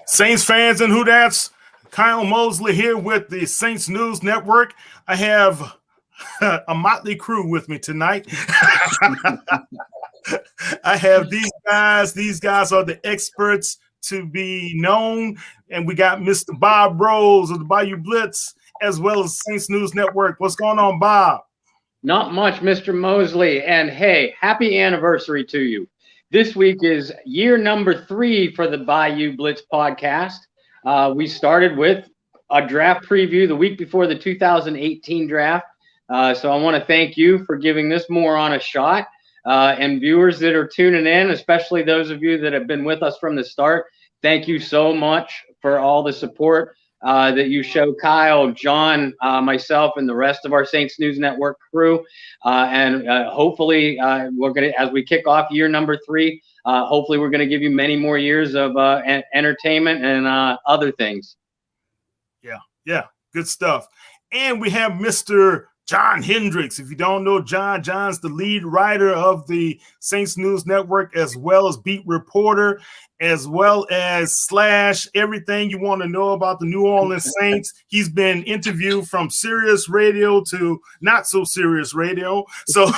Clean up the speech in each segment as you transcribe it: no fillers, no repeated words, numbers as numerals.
Saints fans and who that's, Kyle Mosley here with the Saints News Network. I have a motley crew with me tonight. I have these guys. These guys are the experts to be known. And we got Mr. Bob Rose of the Bayou Blitz, as well as Saints News Network. What's going on, Bob? Not much, Mr. Mosley. And hey, happy anniversary to you. This week is year number 3 for the Bayou Blitz podcast. We started with a draft preview the week before the 2018 draft. So I want to thank you for giving this moron a shot. And viewers that are tuning in, especially those of you that have been with us from the start, thank you so much for all the support that you show Kyle, John, myself, and the rest of our Saints News Network crew. And hopefully, we're going to, as we kick off year number 3, hopefully we're going to give you many more years of entertainment and other things. Yeah, good stuff. And we have Mr. John Hendrix. If you don't know John, John's the lead writer of the Saints News Network, as well as beat reporter, as well as slash everything you want to know about the New Orleans Saints. He's been interviewed from serious radio to not so serious radio. So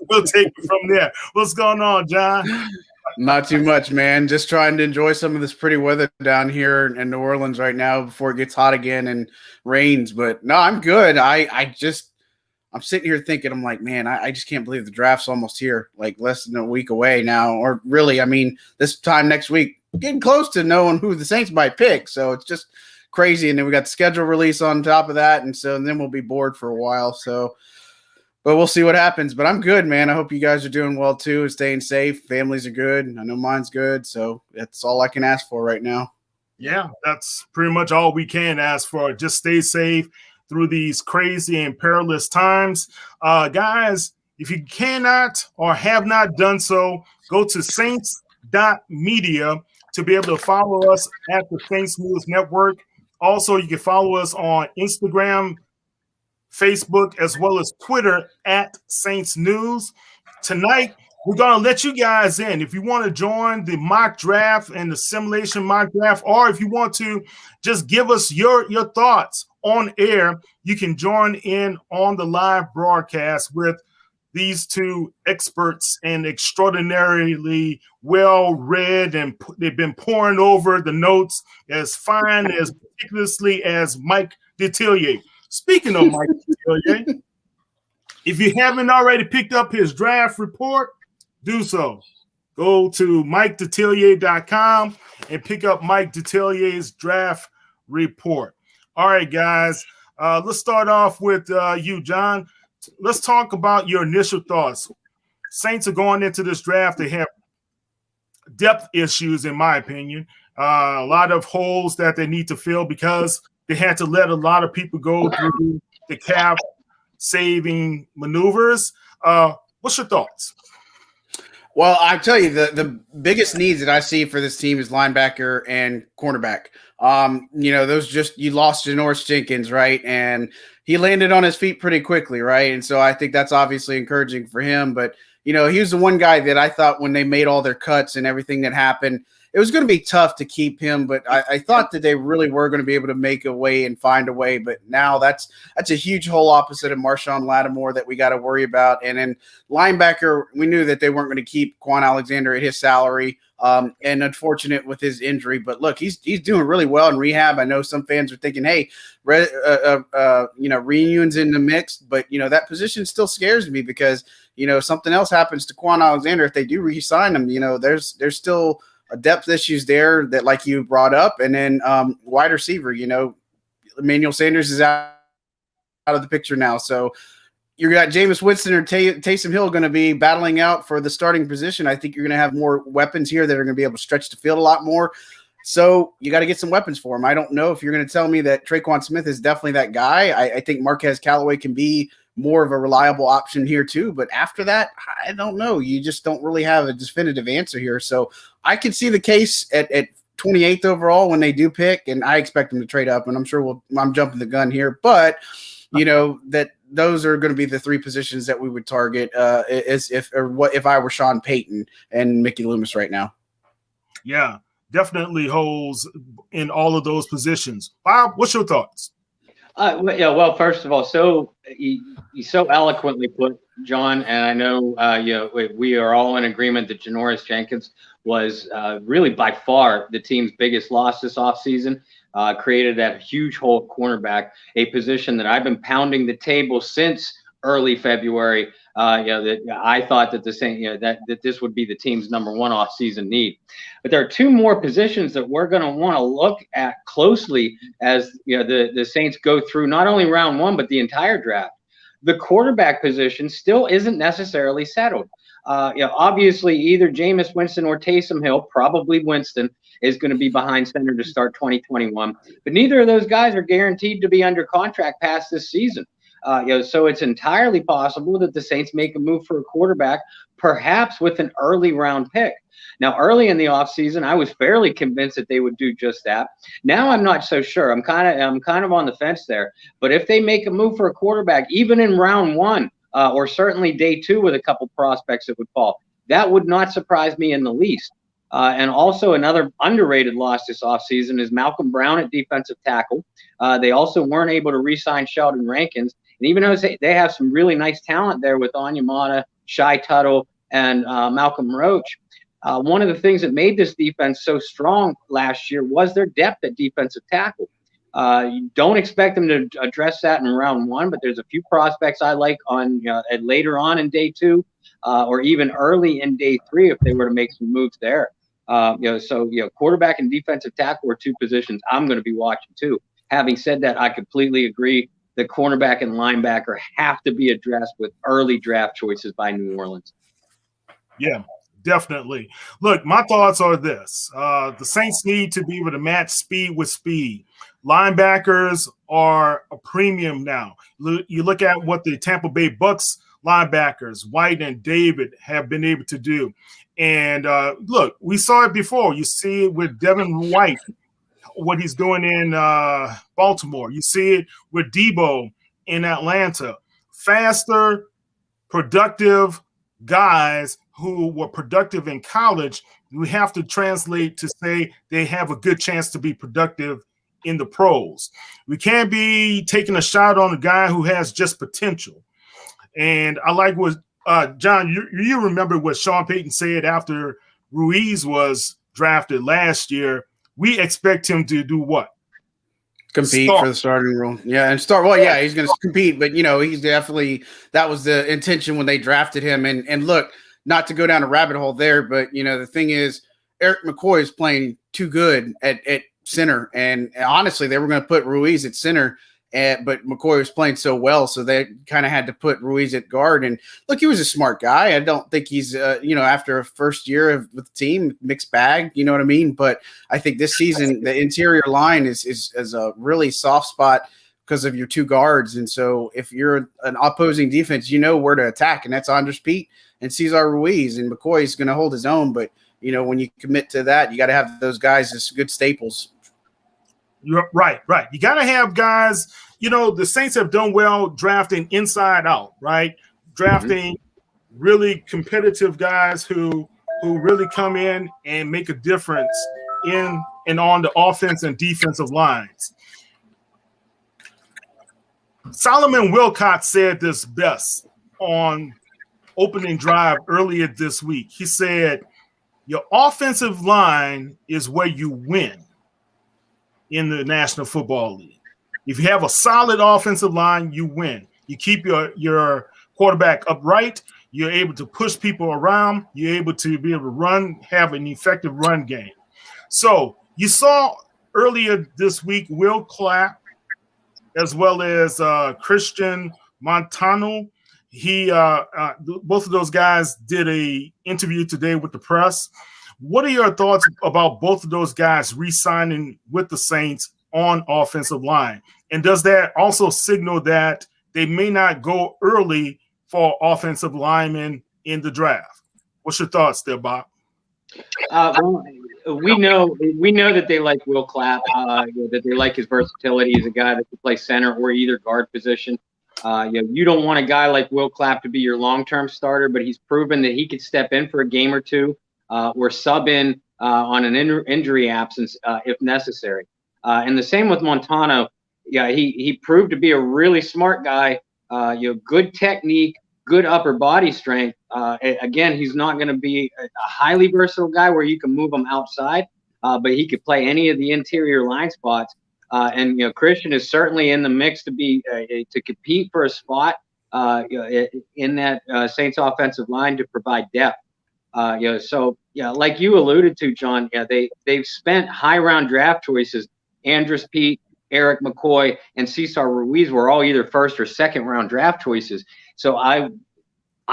we'll take it from there. What's going on, John? Not too much, man. Just trying to enjoy some of this pretty weather down here in New Orleans right now before it gets hot again and rains. But no, I'm good. I'm sitting here thinking, I'm like, man, I just can't believe the draft's almost here, like less than a week away now. Or really, I mean, this time next week, getting close to knowing who the Saints might pick. So it's just crazy. And then we got the schedule release on top of that. And then we'll be bored for a while. So, but we'll see what happens. But I'm good, man. I hope you guys are doing well too and staying safe. Families are good. I know mine's good. So that's all I can ask for right now. Yeah, that's pretty much all we can ask for. Just stay safe through these crazy and perilous times. Guys, if you cannot or have not done so, go to saints.media to be able to follow us at the Saints News Network. Also, you can follow us on Instagram, Facebook, as well as Twitter at Saints News. Tonight, we're going to let you guys in. If you want to join the mock draft and the simulation mock draft, or if you want to just give us your thoughts on air, you can join in on the live broadcast with these two experts and extraordinarily well-read, and they've been pouring over the notes as fine as meticulously as Mike Detillier. Speaking of Mike Detillier, if you haven't already picked up his draft report, do so. Go to MikeDetillier.com and pick up Mike Detillier's draft report. All right, guys, let's start off with you, John. Let's talk about your initial thoughts. Saints are going into this draft. They have depth issues, in my opinion. A lot of holes that they need to fill because they had to let a lot of people go through the cap saving maneuvers. What's your thoughts? Well, I tell you, the biggest needs that I see for this team is linebacker and cornerback. You lost Janoris Jenkins, right? And he landed on his feet pretty quickly, right? And so I think that's obviously encouraging for him. But, he was the one guy that I thought when they made all their cuts and everything that happened, it was going to be tough to keep him. But I thought that they really were going to be able to make a way and find a way. But now that's a huge hole opposite of Marshawn Lattimore that we got to worry about. And then linebacker, we knew that they weren't going to keep Quan Alexander at his salary. And unfortunate with his injury, but look, he's doing really well in rehab. I know some fans are thinking, hey, reunions in the mix, but that position still scares me because something else happens to Quan Alexander if they do re-sign him. There's still a depth issues there that, like you brought up, and then wide receiver. Emmanuel Sanders is out of the picture now, so. You got Jameis Winston or Taysom Hill going to be battling out for the starting position. I think you're going to have more weapons here that are going to be able to stretch the field a lot more. So you got to get some weapons for him. I don't know if you're going to tell me that Traquan Smith is definitely that guy. I think Marquez Callaway can be more of a reliable option here too. But after that, I don't know. You just don't really have a definitive answer here. So I can see the case at 28th overall when they do pick, and I expect them to trade up. And I'm sure I'm jumping the gun here, but that those are going to be the 3 positions that we would target if I were Sean Payton and Mickey Loomis right now. Yeah. definitely holes in all of those positions. Bob, what's your thoughts? Well, first of all, so you so eloquently put, John, and I know we are all in agreement that Janoris Jenkins was really by far the team's biggest loss this offseason. Created that huge hole at cornerback, a position that I've been pounding the table since early February. That I thought that that this would be the team's #1 off-season need. But there are two more positions that we're going to want to look at closely as the Saints go through not only round 1 but the entire draft. The quarterback position still isn't necessarily settled. Obviously, either Jameis Winston or Taysom Hill, probably Winston, is going to be behind center to start 2021. But neither of those guys are guaranteed to be under contract past this season. So it's entirely possible that the Saints make a move for a quarterback, perhaps with an early round pick. Now, early in the offseason, I was fairly convinced that they would do just that. Now I'm not so sure. I'm kind of on the fence there. But if they make a move for a quarterback, even in round 1, or certainly day 2 with a couple prospects that would fall, that would not surprise me in the least. And also another underrated loss this offseason is Malcolm Brown at defensive tackle. They also weren't able to re-sign Sheldon Rankins. And even though they have some really nice talent there with Onyemata, Shai Tuttle, and Malcolm Roach, one of the things that made this defense so strong last year was their depth at defensive tackle. You don't expect them to address that in round 1, but there's a few prospects I like on later on in day 2, or even early in day 3 if they were to make some moves there. So quarterback and defensive tackle are 2 positions I'm going to be watching too. Having said that, I completely agree. The cornerback and linebacker have to be addressed with early draft choices by New Orleans. Yeah, definitely. Look, my thoughts are this. The Saints need to be able to match speed with speed. Linebackers are a premium now. You look at what the Tampa Bay Bucks linebackers, White and David, have been able to do. And look, we saw it before. You see it with Devin White, what he's doing in Baltimore. You see it with Debo in Atlanta. Faster, productive guys who were productive in college, we have to translate to say they have a good chance to be productive in the pros. We can't be taking a shot on a guy who has just potential. And I like what, John, you remember what Sean Payton said after Ruiz was drafted last year. We expect him to do what? Compete for the starting role. Yeah, and start. Well, yeah, he's going to compete, but he's definitely, that was the intention when they drafted him. And look, not to go down a rabbit hole there, but the thing is, Eric McCoy is playing too good at center, and honestly, they were going to put Ruiz at center. But McCoy was playing so well, so they kind of had to put Ruiz at guard. And look, he was a smart guy. I don't think he's, after a first year with the team, mixed bag, you know what I mean? But I think this season, the interior line is a really soft spot because of your 2 guards. And so if you're an opposing defense, you know where to attack, and that's Andres Pete and Cesar Ruiz. And McCoy is going to hold his own. But, when you commit to that, you got to have those guys as good staples. You're right. You got to have guys, the Saints have done well drafting inside out, right? Drafting really competitive guys who really come in and make a difference in and on the offense and defensive lines. Solomon Wilcox said this best on opening drive earlier this week. He said, your offensive line is where you win in the National Football League. If you have a solid offensive line, you win. You keep your quarterback upright. You're able to push people around. You're able to be able to have an effective run game. So you saw earlier this week Will Clapp as well as Christian Montano. Both of those guys did a interview today with the press. What are your thoughts about both of those guys re-signing with the Saints on offensive line? And does that also signal that they may not go early for offensive linemen in the draft? What's your thoughts there, Bob? We know that they like Will Clapp, that they like his versatility. He's a guy that can play center or either guard position. You don't want a guy like Will Clapp to be your long-term starter, but he's proven that he could step in for a game or two or sub in on an injury absence if necessary. And the same with Montano. Yeah, he proved to be a really smart guy. Good technique, good upper body strength. Again, he's not going to be a highly versatile guy where you can move him outside, but he could play any of the interior line spots. And Christian is certainly in the mix to compete for a spot in that Saints offensive line to provide depth. So like you alluded to, John, they've spent high round draft choices. Andrus Peat, Eric McCoy, and Cesar Ruiz were all either first or second round draft choices. So I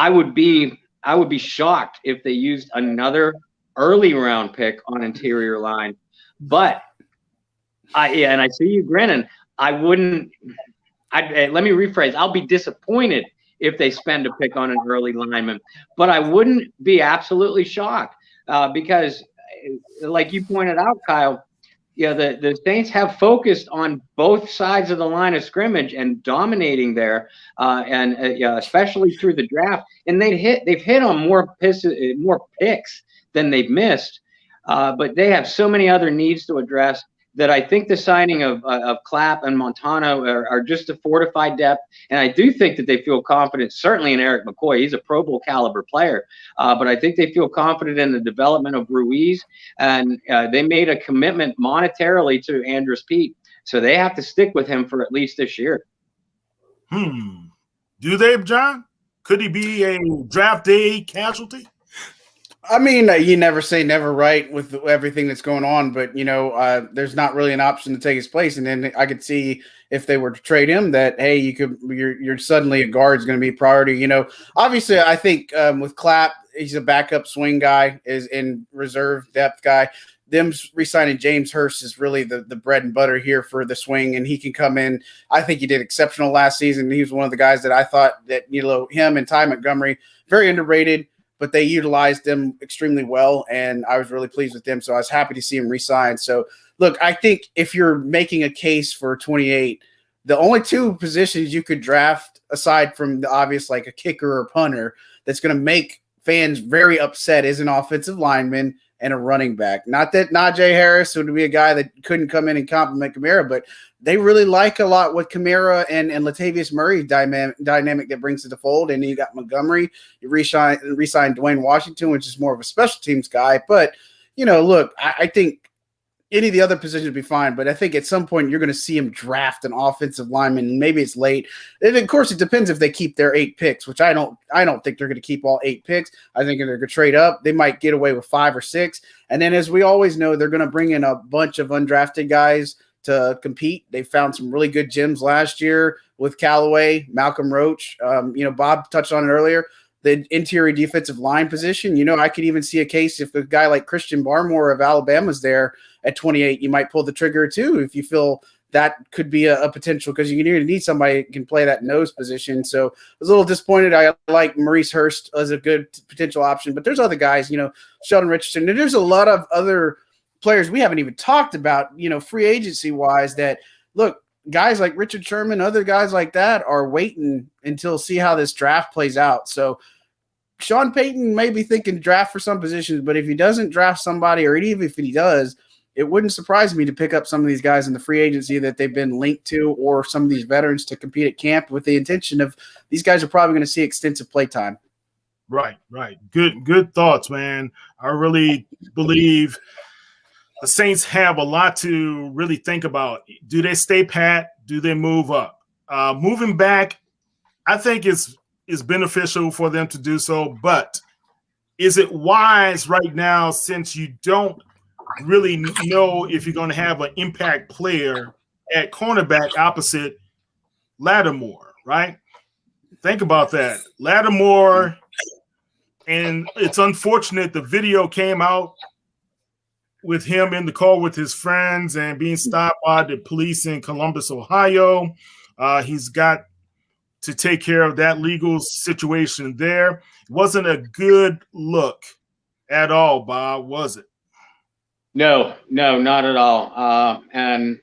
would be shocked if they used another early round pick on interior line. But and I see you grinning. Let me rephrase. I'll be disappointed if they spend a pick on an early lineman, but I wouldn't be absolutely shocked because, like you pointed out, Kyle, the Saints have focused on both sides of the line of scrimmage and dominating there, and especially through the draft. And they've hit on more picks than they've missed, but they have so many other needs to address that I think the signing of Clapp and Montano are just a fortified depth. And I do think that they feel confident, certainly in Eric McCoy. He's a Pro Bowl caliber player. But I think they feel confident in the development of Ruiz. And they made a commitment monetarily to Andrus Peat. So they have to stick with him for at least this year. Do they, John? Could he be a draft day casualty? I mean, you never say never, right, with everything that's going on, but, there's not really an option to take his place. And then I could see if they were to trade him that, hey, you're suddenly a guard's going to be a priority. Obviously, I think with Clapp, he's a backup swing guy, is in reserve depth guy. Them re-signing James Hurst is really the bread and butter here for the swing, and he can come in. I think he did exceptional last season. He was one of the guys that I thought that, him and Ty Montgomery, very underrated, but they utilized them extremely well, and I was really pleased with them. So I was happy to see him re-sign. So, look, I think if you're making a case for 28, the only two positions you could draft, aside from the obvious, like a kicker or punter, that's going to make fans very upset is an offensive lineman and a running back. Not that Najee Harris would be a guy that couldn't come in and compliment Kamara, but they really like a lot what Kamara and Latavius Murray dynamic that brings to the fold. And you got Montgomery, you re-signed Dwayne Washington, which is more of a special teams guy. But, look, I think any of the other positions would be fine, but I think at some point you're going to see him draft an offensive lineman. Maybe it's late. And of course, it depends if they keep their 8 picks, which I don't think they're going to keep all 8 picks. I think they're going to trade up. They might get away with 5 or 6. And then, as we always know, they're going to bring in a bunch of undrafted guys to compete. They found some really good gems last year with Callaway, Malcolm Roach. Bob touched on it earlier. The interior defensive line position, I could even see a case if a guy like Christian Barmore of Alabama's there at 28, you might pull the trigger too if you feel that could be a potential, because you need somebody who can play that nose position. So I was a little disappointed. I like Maurice Hurst as a good potential option, but there's other guys, Sheldon Richardson. And there's a lot of other players we haven't even talked about, free agency wise, that look, guys like Richard Sherman, other guys like that are waiting until see how this draft plays out. So Sean Payton may be thinking draft for some positions, but if he doesn't draft somebody, or even if he does, it wouldn't surprise me to pick up some of these guys in the free agency that they've been linked to, or some of these veterans to compete at camp, with the intention of these guys are probably going to see extensive play time. Right. Good thoughts, man. I really believe the Saints have a lot to really think about. Do they stay pat? Do they move up? Moving back, I think is beneficial for them to do so, but is it wise right now, since you don't really know if you're going to have an impact player at cornerback opposite Lattimore, right? Think about that. Lattimore, and it's unfortunate the video came out with him in the car with his friends and being stopped by the police in Columbus, Ohio. He's got to take care of that legal situation there. It wasn't a good look at all, Bob, was it? No, not at all. And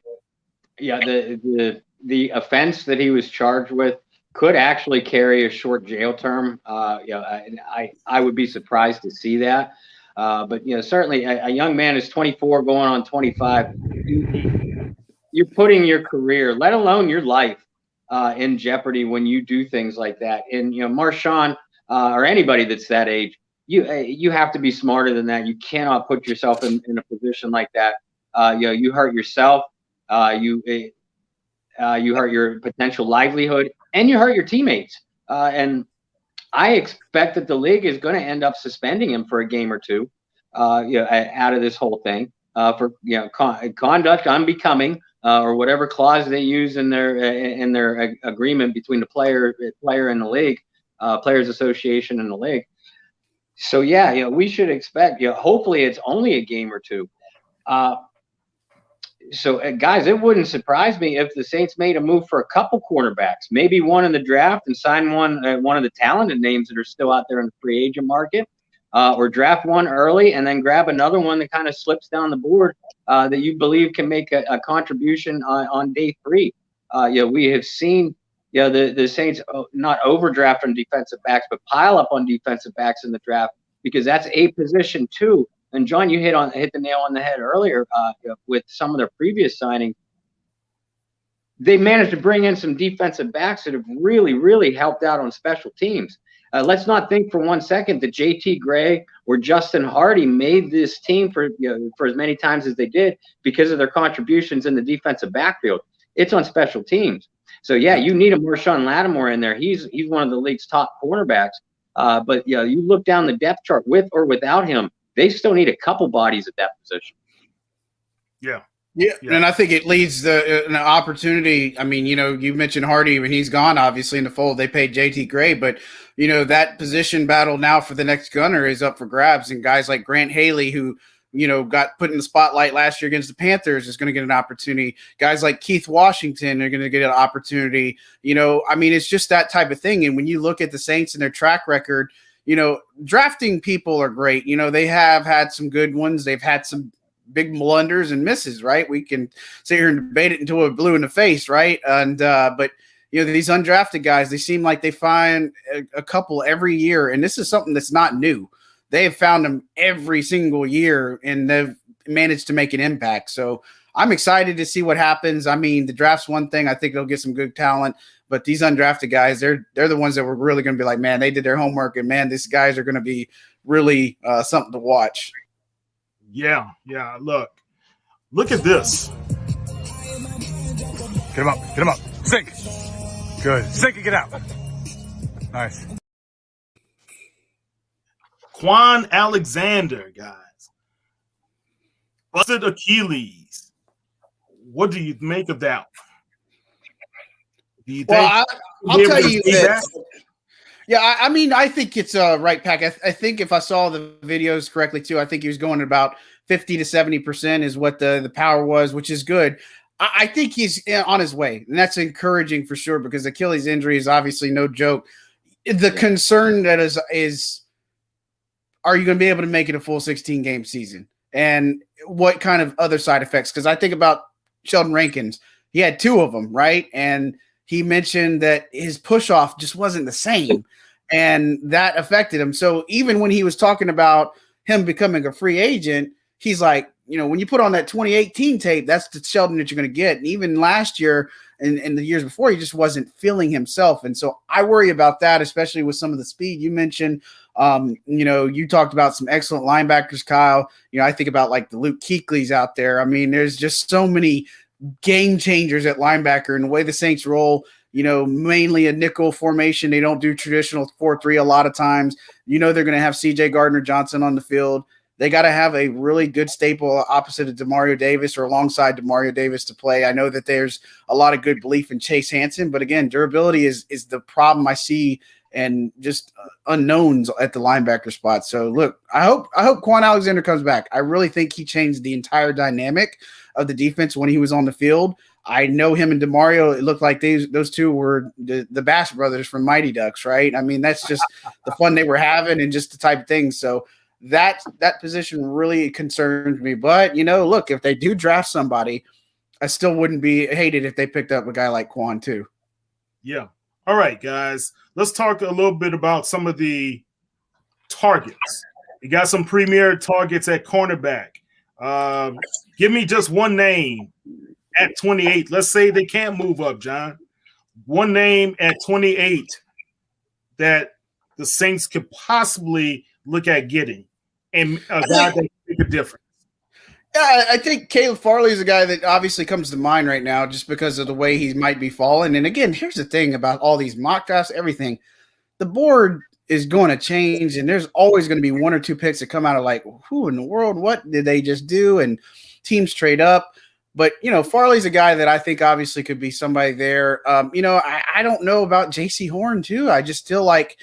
yeah, the offense that he was charged with could actually carry a short jail term. I would be surprised to see that. But certainly a young man is 24 going on 25. You're putting your career, let alone your life, in jeopardy when you do things like that. And Marshawn or anybody that's that age, you have to be smarter than that. You cannot put yourself in a position like that. You hurt yourself. You hurt your potential livelihood, and you hurt your teammates. And I expect that the league is going to end up suspending him for a game or two, out of this whole thing, for conduct unbecoming, or whatever clause they use in their agreement between the player and the league, players association and the league. So we should expect. Hopefully it's only a game or two. So guys, it wouldn't surprise me if the Saints made a move for a couple quarterbacks, maybe one in the draft and sign one of the talented names that are still out there in the free agent market, or draft one early and then grab another one that kind of slips down the board, that you believe can make a contribution on day 3. We have seen the Saints not overdraft on defensive backs, but pile up on defensive backs in the draft, because that's a position too. And John, you hit the nail on the head earlier, with some of their previous signings. They managed to bring in some defensive backs that have really, really helped out on special teams. Let's not think for one second that JT Gray or Justin Hardy made this team for as many times as they did because of their contributions in the defensive backfield. It's on special teams. So you need a Marshawn Lattimore in there. He's one of the league's top cornerbacks. But you look down the depth chart with or without him, they still need a couple bodies at that position. Yeah. And I think it leads an opportunity. I mean, you mentioned Hardy when he's gone, obviously, in the fold. They paid JT Gray, but, that position battle now for the next gunner is up for grabs. And guys like Grant Haley, who, got put in the spotlight last year against the Panthers, is going to get an opportunity. Guys like Keith Washington are going to get an opportunity. It's just that type of thing. And when you look at the Saints and their track record, drafting people are great. They have had some good ones. They've had some big blunders and misses, right? We can sit here and debate it until we're blue in the face, right? And but these undrafted guys, they seem like they find a couple every year, and this is something that's not new. They have found them every single year, and they've managed to make an impact. So I'm excited to see what happens. I mean, the draft's one thing. I think they'll get some good talent, but these undrafted guys, they're the ones that we're really going to be like, man, they did their homework, and man, these guys are going to be really something to watch. Yeah. Look at this. Get him up. Sink. Good. Sink and get out. Nice. Quan Alexander, guys. Busted Achilles. What do you make of that? Do you think? Well, I'll tell you this. Yeah, I think it's a right pack. I think if I saw the videos correctly too, I think he was going at about 50 to 70% is what the power was, which is good. I think he's on his way, and that's encouraging for sure, because Achilles injury is obviously no joke. The concern that is, are you going to be able to make it a full 16-game season? And what kind of other side effects? Because I think about Sheldon Rankins. He had 2 of them, right? And he mentioned that his push-off just wasn't the same, and that affected him. So even when he was talking about him becoming a free agent, he's like, when you put on that 2018 tape, that's the Sheldon that you're going to get. And even last year and the years before, he just wasn't feeling himself. And so I worry about that, especially with some of the speed you mentioned. You talked about some excellent linebackers, Kyle. I think about like the Luke Kuechly's out there. I mean, there's just so many game changers at linebacker, and the way the Saints roll, mainly a nickel formation. They don't do traditional 4-3 a lot of times. They're going to have CJ Gardner-Johnson on the field. They got to have a really good staple opposite of Demario Davis or alongside Demario Davis to play. I know that there's a lot of good belief in Chase Hansen, but again, durability is the problem I see, and just unknowns at the linebacker spot. So look, I hope Quan Alexander comes back. I really think he changed the entire dynamic of the defense when he was on the field. I know him and Demario, it looked like those two were the Bass brothers from Mighty Ducks, right? I mean, that's just the fun they were having and just the type of thing. So that position really concerns me. But, look, if they do draft somebody, I still wouldn't be hated if they picked up a guy like Quan too. Yeah. All right, guys. Let's talk a little bit about some of the targets You got some premier targets at cornerback. Give me just one name at 28. Let's say they can't move up, John. One name at 28 that the Saints could possibly look at getting, and a guy that can make a difference. Yeah, I think Caleb Farley is a guy that obviously comes to mind right now just because of the way he might be falling. And again, here's the thing about all these mock drafts, everything. The board is going to change, and there's always going to be one or two picks that come out of like, who in the world, what did they just do? And teams trade up. But, Farley's a guy that I think obviously could be somebody there. I don't know about J.C. Horn, too. I just feel like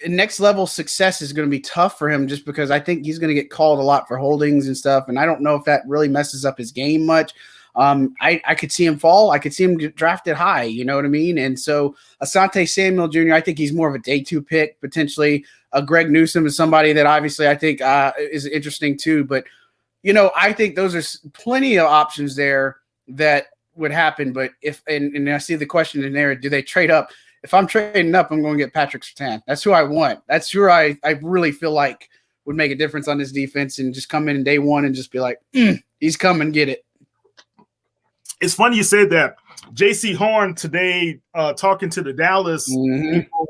next level success is going to be tough for him just because I think he's going to get called a lot for holdings and stuff. And I don't know if that really messes up his game much. I could see him fall. I could see him get drafted high. You know what I mean? And so Asante Samuel Jr., I think he's more of a day 2 pick, potentially. Greg Newsome is somebody that obviously I think is interesting too. But, I think those are plenty of options there that would happen. But and I see the question in there, do they trade up? If I'm trading up, I'm going to get Patrick Surtain. That's who I want. That's who I really feel like would make a difference on this defense and just come in day 1 and just be like, he's coming, get it. It's funny you said that. J.C. Horn today talking to the Dallas people,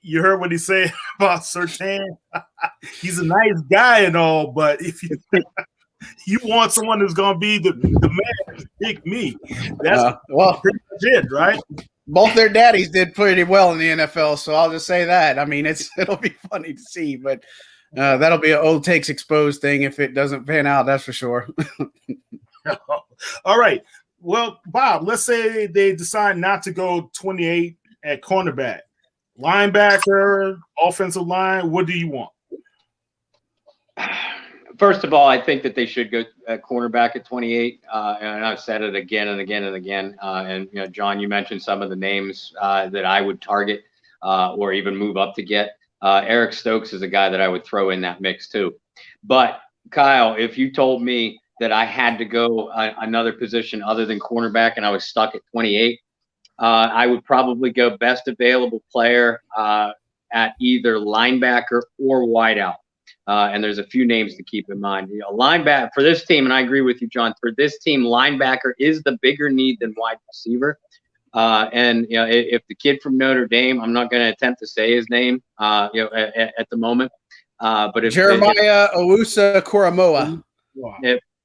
you heard what he said about Surtain. He's a nice guy and all, but if you want someone who's going to be the man, pick me. That's pretty much it, right? Both their daddies did pretty well in the NFL, so I'll just say that. I mean, it'll be funny to see, but that'll be an old takes exposed thing if it doesn't pan out, that's for sure. All right. Well, Bob, let's say they decide not to go 28 at cornerback. Linebacker, offensive line, what do you want? First of all, I think that they should go cornerback at 28, and I've said it again and again and again. And John, you mentioned some of the names that I would target or even move up to get. Eric Stokes is a guy that I would throw in that mix too. But Kyle, if you told me that I had to go another position other than cornerback and I was stuck at 28, I would probably go best available player at either linebacker or wideout. And there's a few names to keep in mind. Linebacker for this team, and I agree with you, John. For this team, linebacker is the bigger need than wide receiver. And if the kid from Notre Dame, I'm not going to attempt to say his name, at the moment. But if Jeremiah Owusu-Koramoah.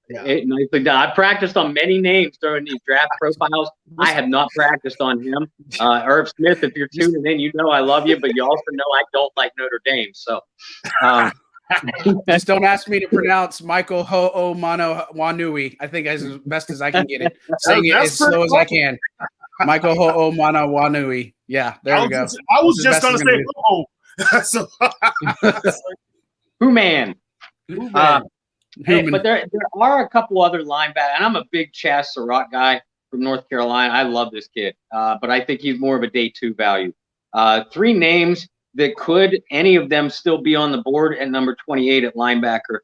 Nicely done. I practiced on many names during these draft profiles. I have not practiced on him. Irv Smith, if you're tuning in, I love you, but you also know I don't like Notre Dame. So. Just don't ask me to pronounce Michael Ho'omanawanui. I think as best as I can get it. Saying it as slow as I can. Michael Ho'omanawanui. Yeah, there we go. I was just going to say Who man? Hey, but there are a couple other linebackers, and I'm a big Chaz Surratt guy from North Carolina. I love this kid, but I think he's more of a day 2 value. 3 names that could any of them still be on the board at number 28 at linebacker.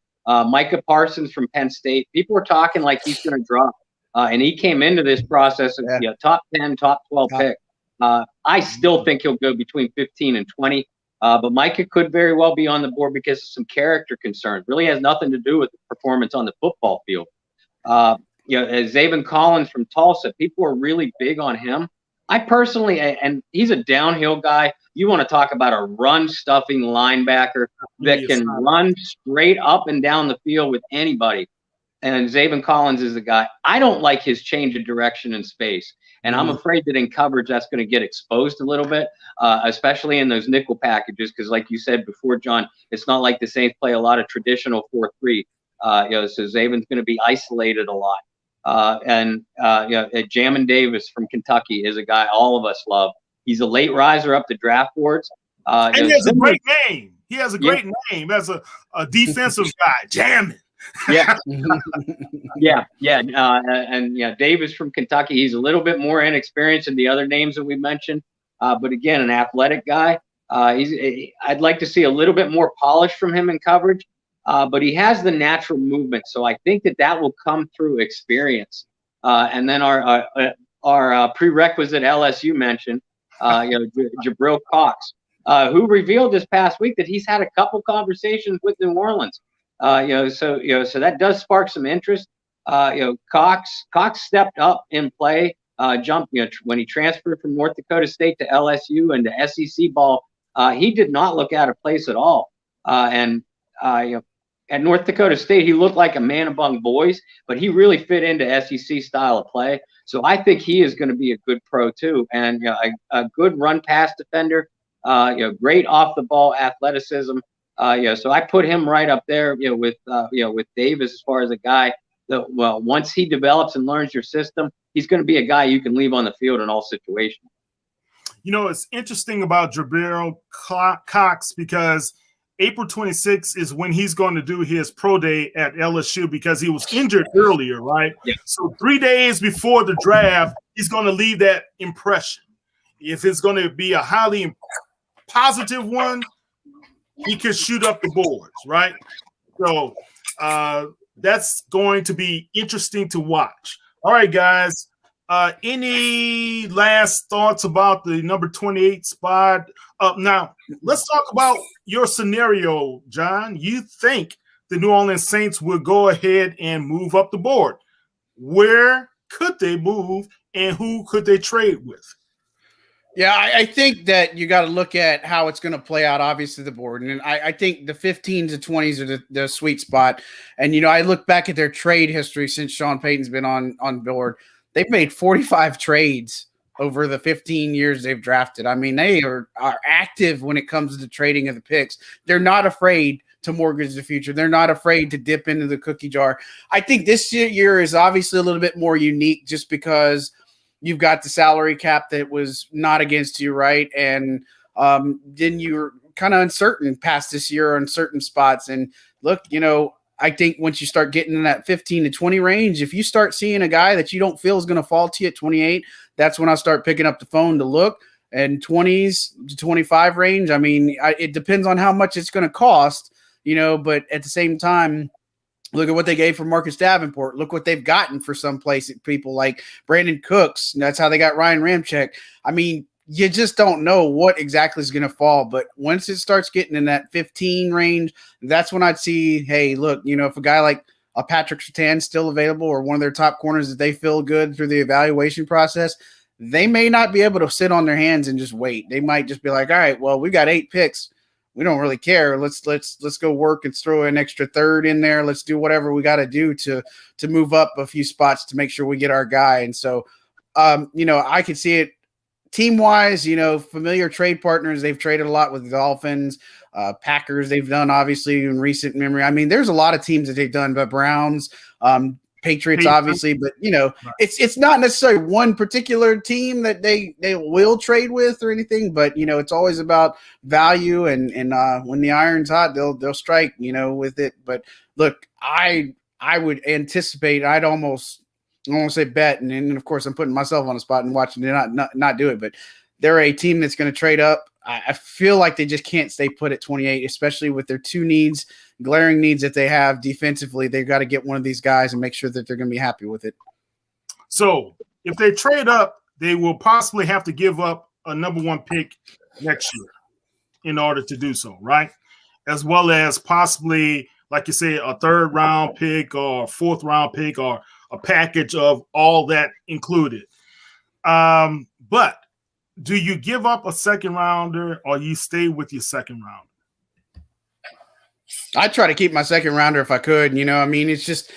Micah Parsons from Penn State. People were talking like he's going to drop, and he came into this process of top 10, top 12 pick. I still think he'll go between 15 and 20. But Micah could very well be on the board because of some character concerns. Really has nothing to do with the performance on the football field. Zaven Collins from Tulsa, people are really big on him. I personally, and he's a downhill guy. You want to talk about a run-stuffing linebacker that can run straight up and down the field with anybody. And Zaven Collins is the guy. I don't like his change of direction in space. And I'm afraid that in coverage, that's going to get exposed a little bit, especially in those nickel packages. Because like you said before, John, it's not like the Saints play a lot of traditional 4-3. So Zaven's going to be isolated a lot. Jamin Davis from Kentucky is a guy all of us love. He's a late riser up the draft boards. And he has a great name. He has a great name as a defensive guy, Jamin. Davis from Kentucky. He's a little bit more inexperienced than the other names that we mentioned, but again, an athletic guy. I'd like to see a little bit more polish from him in coverage, but he has the natural movement, so I think that will come through experience. And then our prerequisite LSU mentioned, Jabril Cox. who revealed this past week that he's had a couple conversations with New Orleans. So that does spark some interest. Cox stepped up in play, jumped, when he transferred from North Dakota State to LSU and to SEC ball. He did not look out of place at all. At North Dakota State, he looked like a man among boys, but he really fit into SEC style of play. So I think he is going to be a good pro too, and a good run pass defender. Great off the ball athleticism. So I put him right up there, with Davis as far as a guy that, once he develops and learns your system, he's going to be a guy you can leave on the field in all situations. It's interesting about Jabril Cox because April 26th is when he's going to do his pro day at LSU because he was injured earlier, right? Yeah. So 3 days before the draft, he's going to leave that impression. If it's going to be a highly positive one, he could shoot up the boards, right? So that's going to be interesting to watch. All right, guys. Any last thoughts about the number 28 spot? Now, let's talk about your scenario, John. You think the New Orleans Saints will go ahead and move up the board. Where could they move and who could they trade with? Yeah, I think that you got to look at how it's going to play out, obviously, the board. And I think the 15s to 20s are the sweet spot. And, I look back at their trade history since Sean Payton's been on board. They've made 45 trades over the 15 years they've drafted. I mean, they are active when it comes to the trading of the picks. They're not afraid to mortgage the future. They're not afraid to dip into the cookie jar. I think this year is obviously a little bit more unique just because you've got the salary cap that was not against you, right? And then you're kind of uncertain past this year on certain spots. And look, I think once you start getting in that 15 to 20 range, if you start seeing a guy that you don't feel is going to fall to you at 28, that's when I start picking up the phone to look. And 20s to 25 range, I mean, it depends on how much it's going to cost, but at the same time, look at what they gave for Marcus Davenport. Look what they've gotten for some places, people like Brandon Cooks. That's how they got Ryan Ramczyk. I mean, you just don't know what exactly is going to fall. But once it starts getting in that 15 range, that's when I'd see, hey, look, if a guy like a Patrick Surtain's still available or one of their top corners that they feel good through the evaluation process, they may not be able to sit on their hands and just wait. They might just be like, all right, well, we got 8 picks. We don't really care. Let's go work and throw an extra third in there. Let's do whatever we got to do to move up a few spots to make sure we get our guy. And so, I could see it team-wise, familiar trade partners. They've traded a lot with the Dolphins, Packers. They've done obviously in recent memory. I mean, there's a lot of teams that they've done, but Browns, Patriots, obviously, but it's not necessarily one particular team that they will trade with or anything, but it's always about value and when the iron's hot, they'll strike, with it. But look, I would anticipate, I don't want to say bet, and of course I'm putting myself on the spot and watching them not do it, but they're a team that's going to trade up. I feel like they just can't stay put at 28, especially with their glaring needs that they have defensively. They've got to get one of these guys and make sure that they're going to be happy with it. So if they trade up, they will possibly have to give up a number 1 pick next year in order to do so, right? As well as possibly, like you say, a 3rd round pick or 4th round pick or a package of all that included. But do you give up a 2nd rounder or you stay with your 2nd rounder? I try to keep my 2nd rounder if I could. I mean, it's just,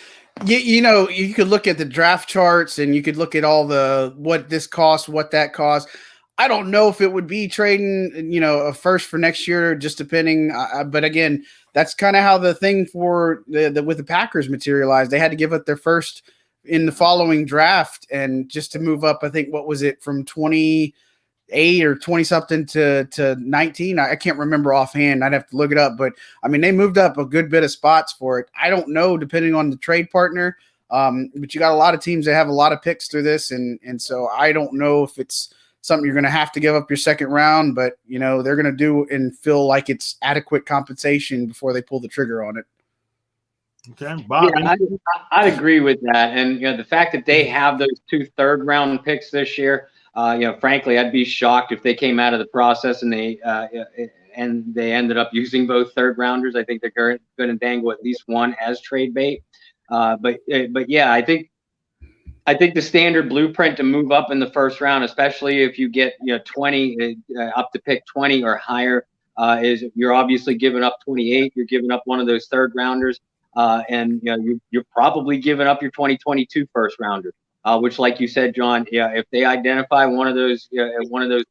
you could look at the draft charts and you could look at all what this costs, what that costs. I don't know if it would be trading, a first for next year, just depending. But again, that's kind of how the thing for with the Packers materialized. They had to give up their first in the following draft, and just to move up, I think, what was it, from 28 or 20 something to 19? I can't remember offhand. I'd have to look it up, but I mean, they moved up a good bit of spots for it. I don't know, depending on the trade partner. But you got a lot of teams that have a lot of picks through this. And so I don't know if it's something you're going to have to give up your 2nd round, but they're going to do and feel like it's adequate compensation before they pull the trigger on it. Okay, Bob. Yeah, I'd agree with that. And the fact that they have those 2 3rd round picks this year, frankly, I'd be shocked if they came out of the process and they ended up using both third rounders. I think they're going to dangle at least one as trade bait. But yeah, I think the standard blueprint to move up in the first round, especially if you get 20 up to pick 20 or higher, is you're obviously giving up 28. You're giving up one of those third rounders, and you're probably giving up your 2022 first rounder. Which, like you said, John, if they identify one of those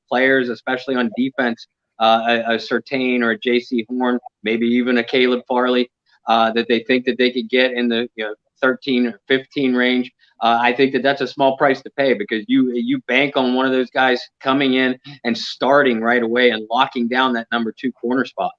players, especially on defense, a Surtain or a J.C. Horn, maybe even a Caleb Farley, that they think that they could get in the 13 or 15 range, I think that's a small price to pay, because you bank on one of those guys coming in and starting right away and locking down that number 2 corner spot.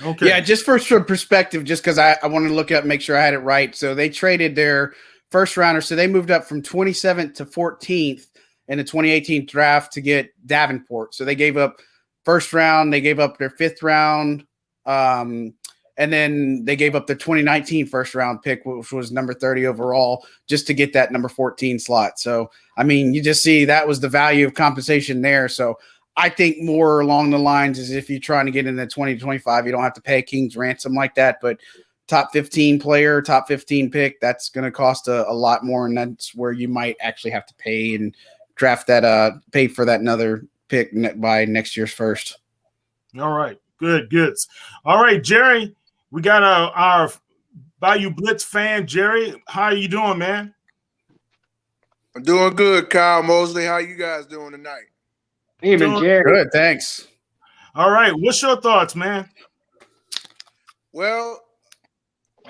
Okay. Yeah, just for perspective, just because I wanted to look up, make sure I had it right. So they traded their first rounder, so they moved up from 27th to 14th in the 2018 draft to get Davenport. So they gave up first round, they gave up their 5th round, and then they gave up their 2019 first round pick, which was number 30 overall, just to get that number 14 slot. So, I mean, you just see that was the value of compensation there. So I think more along the lines is if you're trying to get in the 2025, you don't have to pay a king's ransom like that, but top 15 player, top 15 pick, that's going to cost a lot more. And that's where you might actually have to pay and draft that, pay for that another pick by next year's first. All right. Good. All right, Jerry, we got our Bayou Blitz fan, Jerry. How are you doing, man? I'm doing good, Kyle Mosley. How you guys doing tonight? Hey, man, Jerry. Good, thanks. All right. What's your thoughts, man? Well,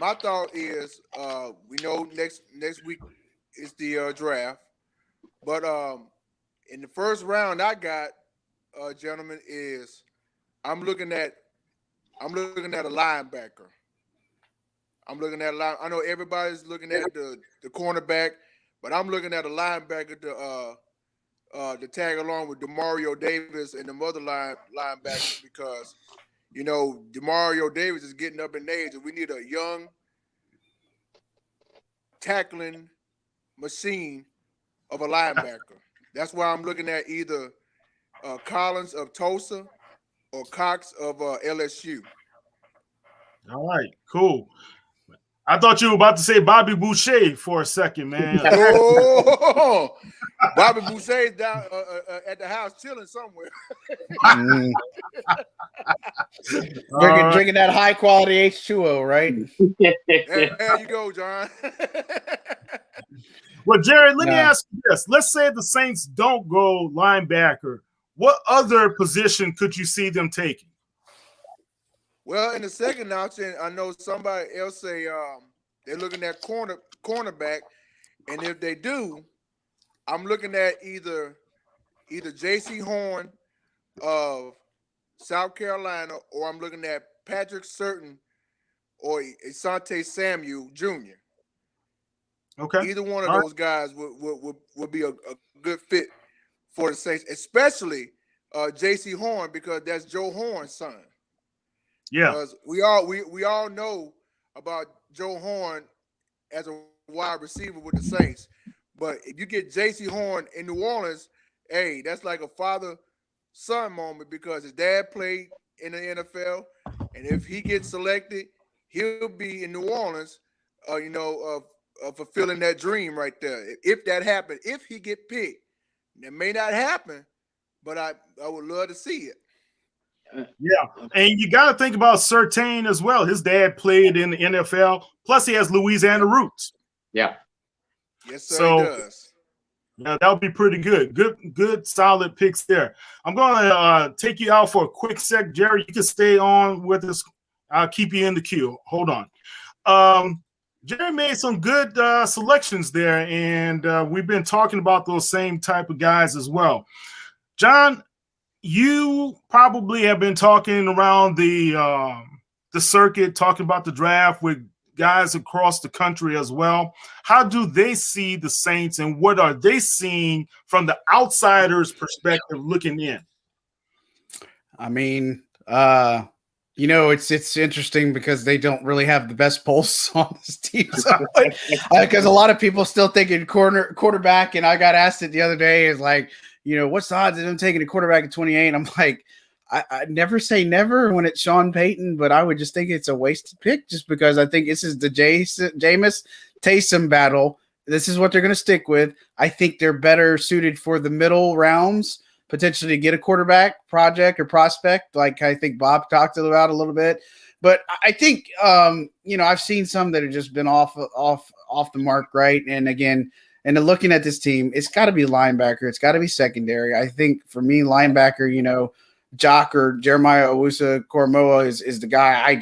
my thought is, we know next week is the draft, but in the first round I got, gentlemen, is I'm looking at a linebacker. I know everybody's looking at the cornerback, but I'm looking at a linebacker to tag along with DeMario Davis and the other linebackers, because DeMario Davis is getting up in age, and we need a young tackling machine of a linebacker. That's why I'm looking at either Collins of Tulsa or Cox of LSU. All right, cool. I thought you were about to say Bobby Boucher for a second, man. Oh, Bobby Boucher's down at the house chilling somewhere. Drinking that high quality H2O, right? There you go, John. Well, Jerry, let me ask you this. Let's say the Saints don't go linebacker. What other position could you see them taking? Well, in the second option, I know somebody else say they're looking at cornerback, and if they do, I'm looking at either J.C. Horn of South Carolina, or I'm looking at Patrick Surtain or Asante Samuel Jr. Okay. Either one of those guys would be a good fit for the Saints, especially J.C. Horn, because that's Joe Horn's son. Yeah. Because we all know about Joe Horn as a wide receiver with the Saints. But if you get J.C. Horn in New Orleans, hey, that's like a father-son moment, because his dad played in the NFL, and if he gets selected, he'll be in New Orleans, fulfilling that dream right there. If that happens, if he get picked, it may not happen, but I would love to see it. Yeah, and you got to think about Surtain as well. His dad played in the NFL, plus he has Louisiana roots. Yeah. Yes, sir, he does. Yeah, that would be pretty good. Good, solid picks there. I'm going to take you out for a quick sec. Jerry, you can stay on with us. I'll keep you in the queue. Hold on. Jerry made some good selections there, and we've been talking about those same type of guys as well. John, you probably have been talking around the circuit, talking about the draft with guys across the country as well. How do they see the Saints, and what are they seeing from the outsider's perspective looking in? I mean, it's interesting because they don't really have the best pulse on this team. Because a lot of people still thinking quarterback, and I got asked it the other day, is like, what's the odds of them taking a quarterback at 28? And I'm like, I never say never when it's Sean Payton, but I would just think it's a wasted pick just because I think this is the Jameis Taysom battle. This is what they're going to stick with. I think they're better suited for the middle rounds, potentially to get a quarterback project or prospect, like I think Bob talked about a little bit. But I think, I've seen some that have just been off the mark, right? And again, and looking at this team, it's got to be linebacker. It's got to be secondary. I think for me, linebacker, Jock or Jeremiah Owusu-Koramoah is the guy.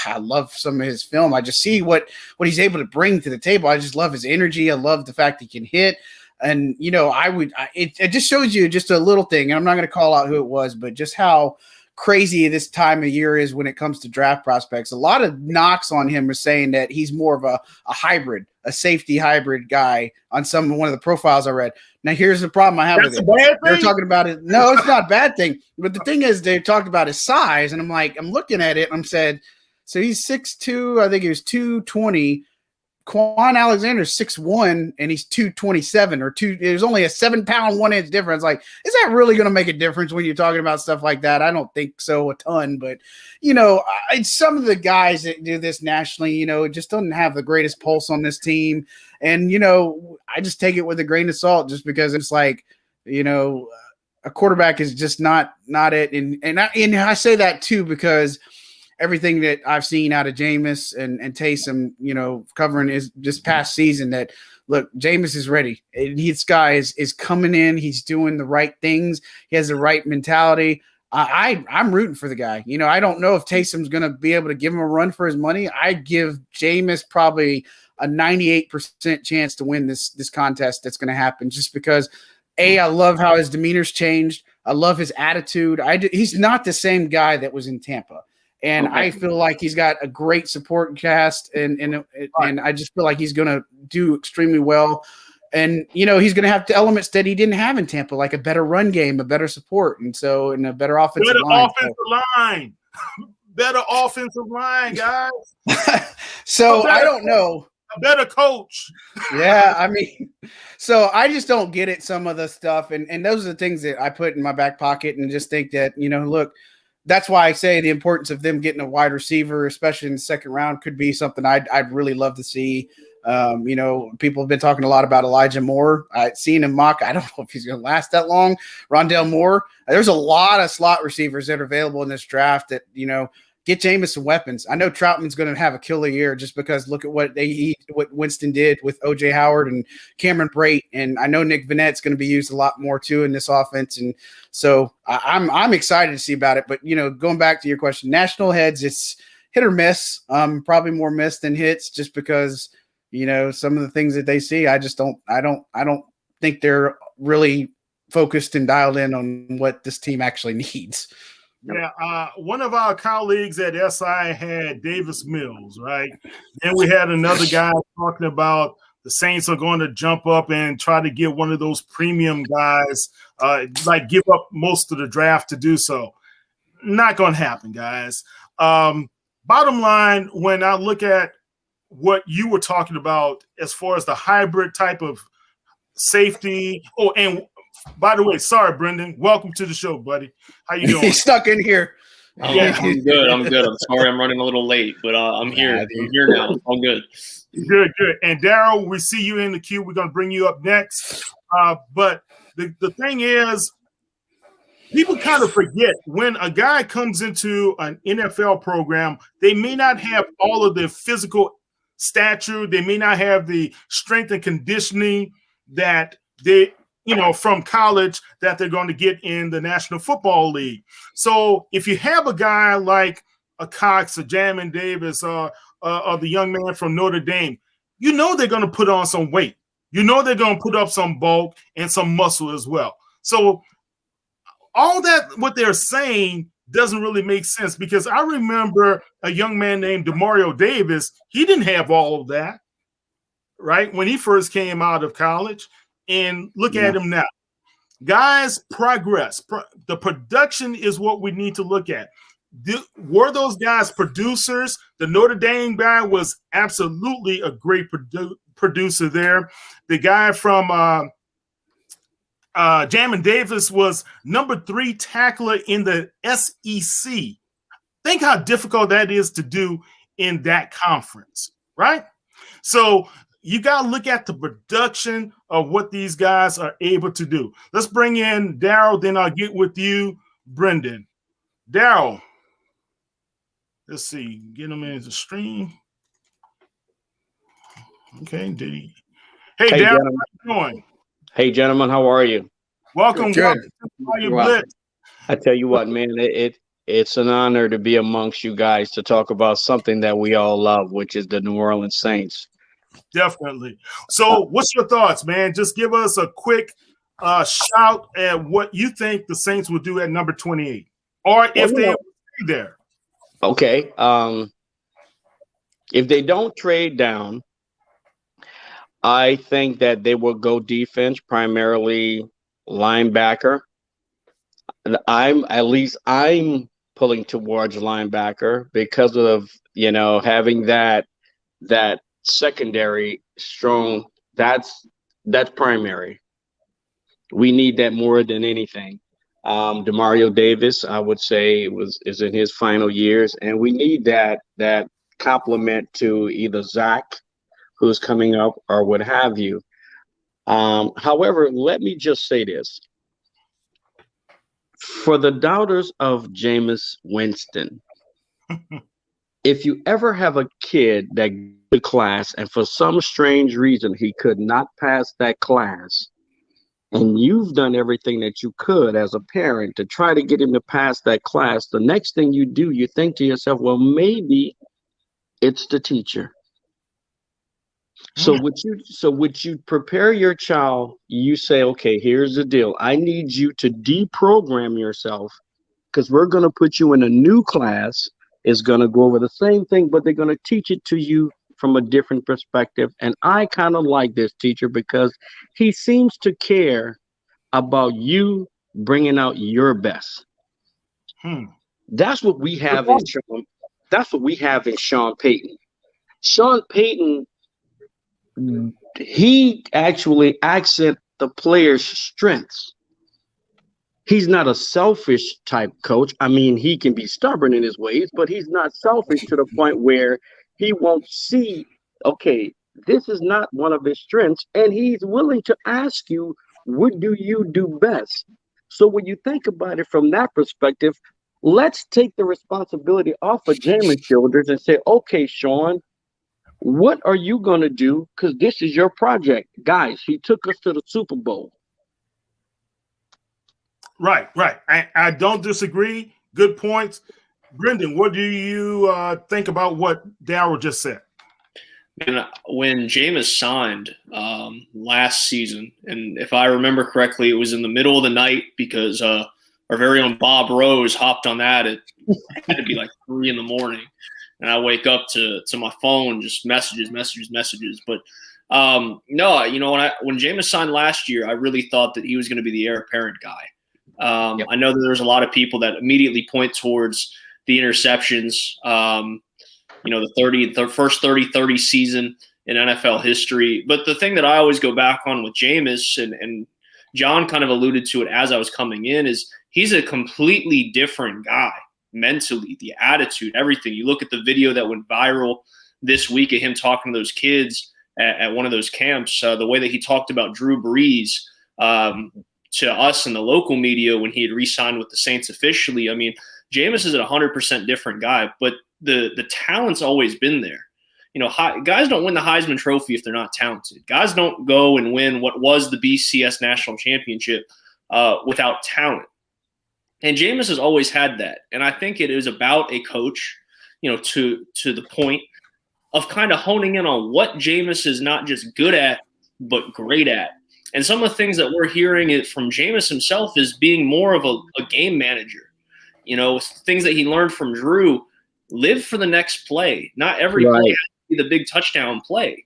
I love some of his film. I just see what he's able to bring to the table. I just love his energy. I love the fact he can hit. And, it just shows you just a little thing. And I'm not going to call out who it was, but just how crazy this time of year is when it comes to draft prospects. A lot of knocks on him are saying that he's more of a hybrid, a safety hybrid guy on one of the profiles I read. Now, here's the problem I have with it. They're talking about it. No, it's not a bad thing. But the thing is, they talked about his size, and I'm looking at it, and I'm said, so he's 6'2", I think he was 220. Quan Alexander's 6'1", and he's 227 or two. There's only a 7-pound, 1 inch difference. Like, is that really going to make a difference when you're talking about stuff like that? I don't think so a ton, but some of the guys that do this nationally, it just doesn't have the greatest pulse on this team. And, I just take it with a grain of salt just because it's like, a quarterback is just not it. And I say that too, because everything that I've seen out of Jameis and Taysom, covering is this past season that, look, Jameis is ready. This guy is coming in. He's doing the right things. He has the right mentality. I'm rooting for the guy. I don't know if Taysom's going to be able to give him a run for his money. I give Jameis probably a 98% chance to win this contest that's going to happen just because, I love how his demeanor's changed. I love his attitude. He's not the same guy that was in Tampa. And I feel like he's got a great support cast, and I just feel like he's going to do extremely well. And, he's going to have the elements that he didn't have in Tampa, like a better run game, a better support, and a better offensive line. Better offensive line, guys. So I don't know. A better coach. Yeah, so I just don't get it, some of the stuff. And those are the things that I put in my back pocket and just think that, look, that's why I say the importance of them getting a wide receiver, especially in the second round, could be something I'd really love to see. People have been talking a lot about Elijah Moore. I've seen him mock. I don't know if he's going to last that long. Rondale Moore. There's a lot of slot receivers that are available in this draft that, get Jameis some weapons. I know Troutman's going to have a killer year just because look at what Winston did with O.J. Howard and Cameron Brate, and I know Nick Vanette's going to be used a lot more too in this offense, and so I'm excited to see about it. But going back to your question, national heads, it's hit or miss. Probably more miss than hits, just because some of the things that they see, I don't think they're really focused and dialed in on what this team actually needs. Yeah, one of our colleagues at SI had Davis Mills, right? Then we had another guy talking about the Saints are going to jump up and try to get one of those premium guys, like give up most of the draft to do so. Not going to happen, guys. Bottom line, when I look at what you were talking about as far as the hybrid type of safety, and by the way, sorry, Brendan. Welcome to the show, buddy. How you doing? He's stuck in here. I'm good. I'm sorry I'm running a little late, but I'm here. I'm here now. I'm good. Good. And Daryl, we see you in the queue. We're going to bring you up next. But the thing is, people kind of forget when a guy comes into an NFL program, they may not have all of the physical stature. They may not have the strength and conditioning that they – from college that they're going to get in the National Football League. So if you have a guy like a Cox, a Jamin Davis, or the young man from Notre Dame, they're going to put on some weight. They're going to put up some bulk and some muscle as well. So all that, what they're saying doesn't really make sense, because I remember a young man named Demario Davis. He didn't have all of that, right, when he first came out of college. And look at him now. Guys, progress. The production is what we need to look at. Were those guys producers? The Notre Dame guy was absolutely a great producer there. The guy from Jamin Davis was number 3 tackler in the SEC. Think how difficult that is to do in that conference, right? So you got to look at the production of what these guys are able to do. Let's bring in Daryl, then I'll get with you, Brendan. Daryl, let's see, get him in the stream. Okay, Hey, Daryl, how you doing? Hey, gentlemen, how are you? Welcome to Bayou Blitz. I tell you what, man, it's an honor to be amongst you guys to talk about something that we all love, which is the New Orleans Saints. Definitely. So what's your thoughts, man? Just give us a quick shout at what you think the Saints will do at number 28, or if they will be there. Okay. If they don't trade down, I think that they will go defense, primarily linebacker. I'm pulling towards linebacker because of, having that secondary strong. That's primary. We need that more than anything. Demario Davis, I would say, is in his final years, and we need that complement to either Zach, who's coming up, or what have you. However, let me just say this. For the doubters of Jameis Winston, if you ever have a kid that goes to class and for some strange reason he could not pass that class, and you've done everything that you could as a parent to try to get him to pass that class, the next thing you do, you think to yourself, well, maybe it's the teacher. So would you prepare your child? You say, okay, here's the deal. I need you to deprogram yourself because we're going to put you in a new class. It's going to go over the same thing, but they're going to teach it to you from a different perspective. And I kind of like this teacher because he seems to care about you bringing out your best. That's what we have in Sean. That's what we have in Sean Payton. Sean Payton, he actually accent the player's strengths. He's not a selfish type coach. I mean, he can be stubborn in his ways, but he's not selfish to the point where he won't see, okay, this is not one of his strengths, and he's willing to ask you, what do you do best? So when you think about it from that perspective, let's take the responsibility off of Jamin's shoulders and say, okay, Sean, what are you going to do? Because this is your project. Guys, he took us to the Super Bowl. Right. I don't disagree. Good points. Brendan, what do you think about what Darryl just said? And when Jameis signed last season, and if I remember correctly, it was in the middle of the night because our very own Bob Rose hopped on that. It had to be like 3 a.m. And I wake up to my phone, just messages. But no, when Jameis signed last year, I really thought that he was going to be the heir apparent guy. Yep. I know that there's a lot of people that immediately point towards the interceptions, the first 30 season in NFL history. But the thing that I always go back on with Jameis, and John kind of alluded to it as I was coming in, is he's a completely different guy. Mentally, the attitude, everything. You look at the video that went viral this week of him talking to those kids at one of those camps, the way that he talked about Drew Brees to us in the local media when he had re-signed with the Saints officially. I mean, Jameis is a 100% different guy, but the talent's always been there. Guys don't win the Heisman Trophy if they're not talented. Guys don't go and win what was the BCS National Championship without talent. And Jameis has always had that. And I think it is about a coach, to the point of kind of honing in on what Jameis is not just good at, but great at. And some of the things that we're hearing from Jameis himself is being more of a game manager. Things that he learned from Drew, live for the next play. Not every play has to be the big touchdown play.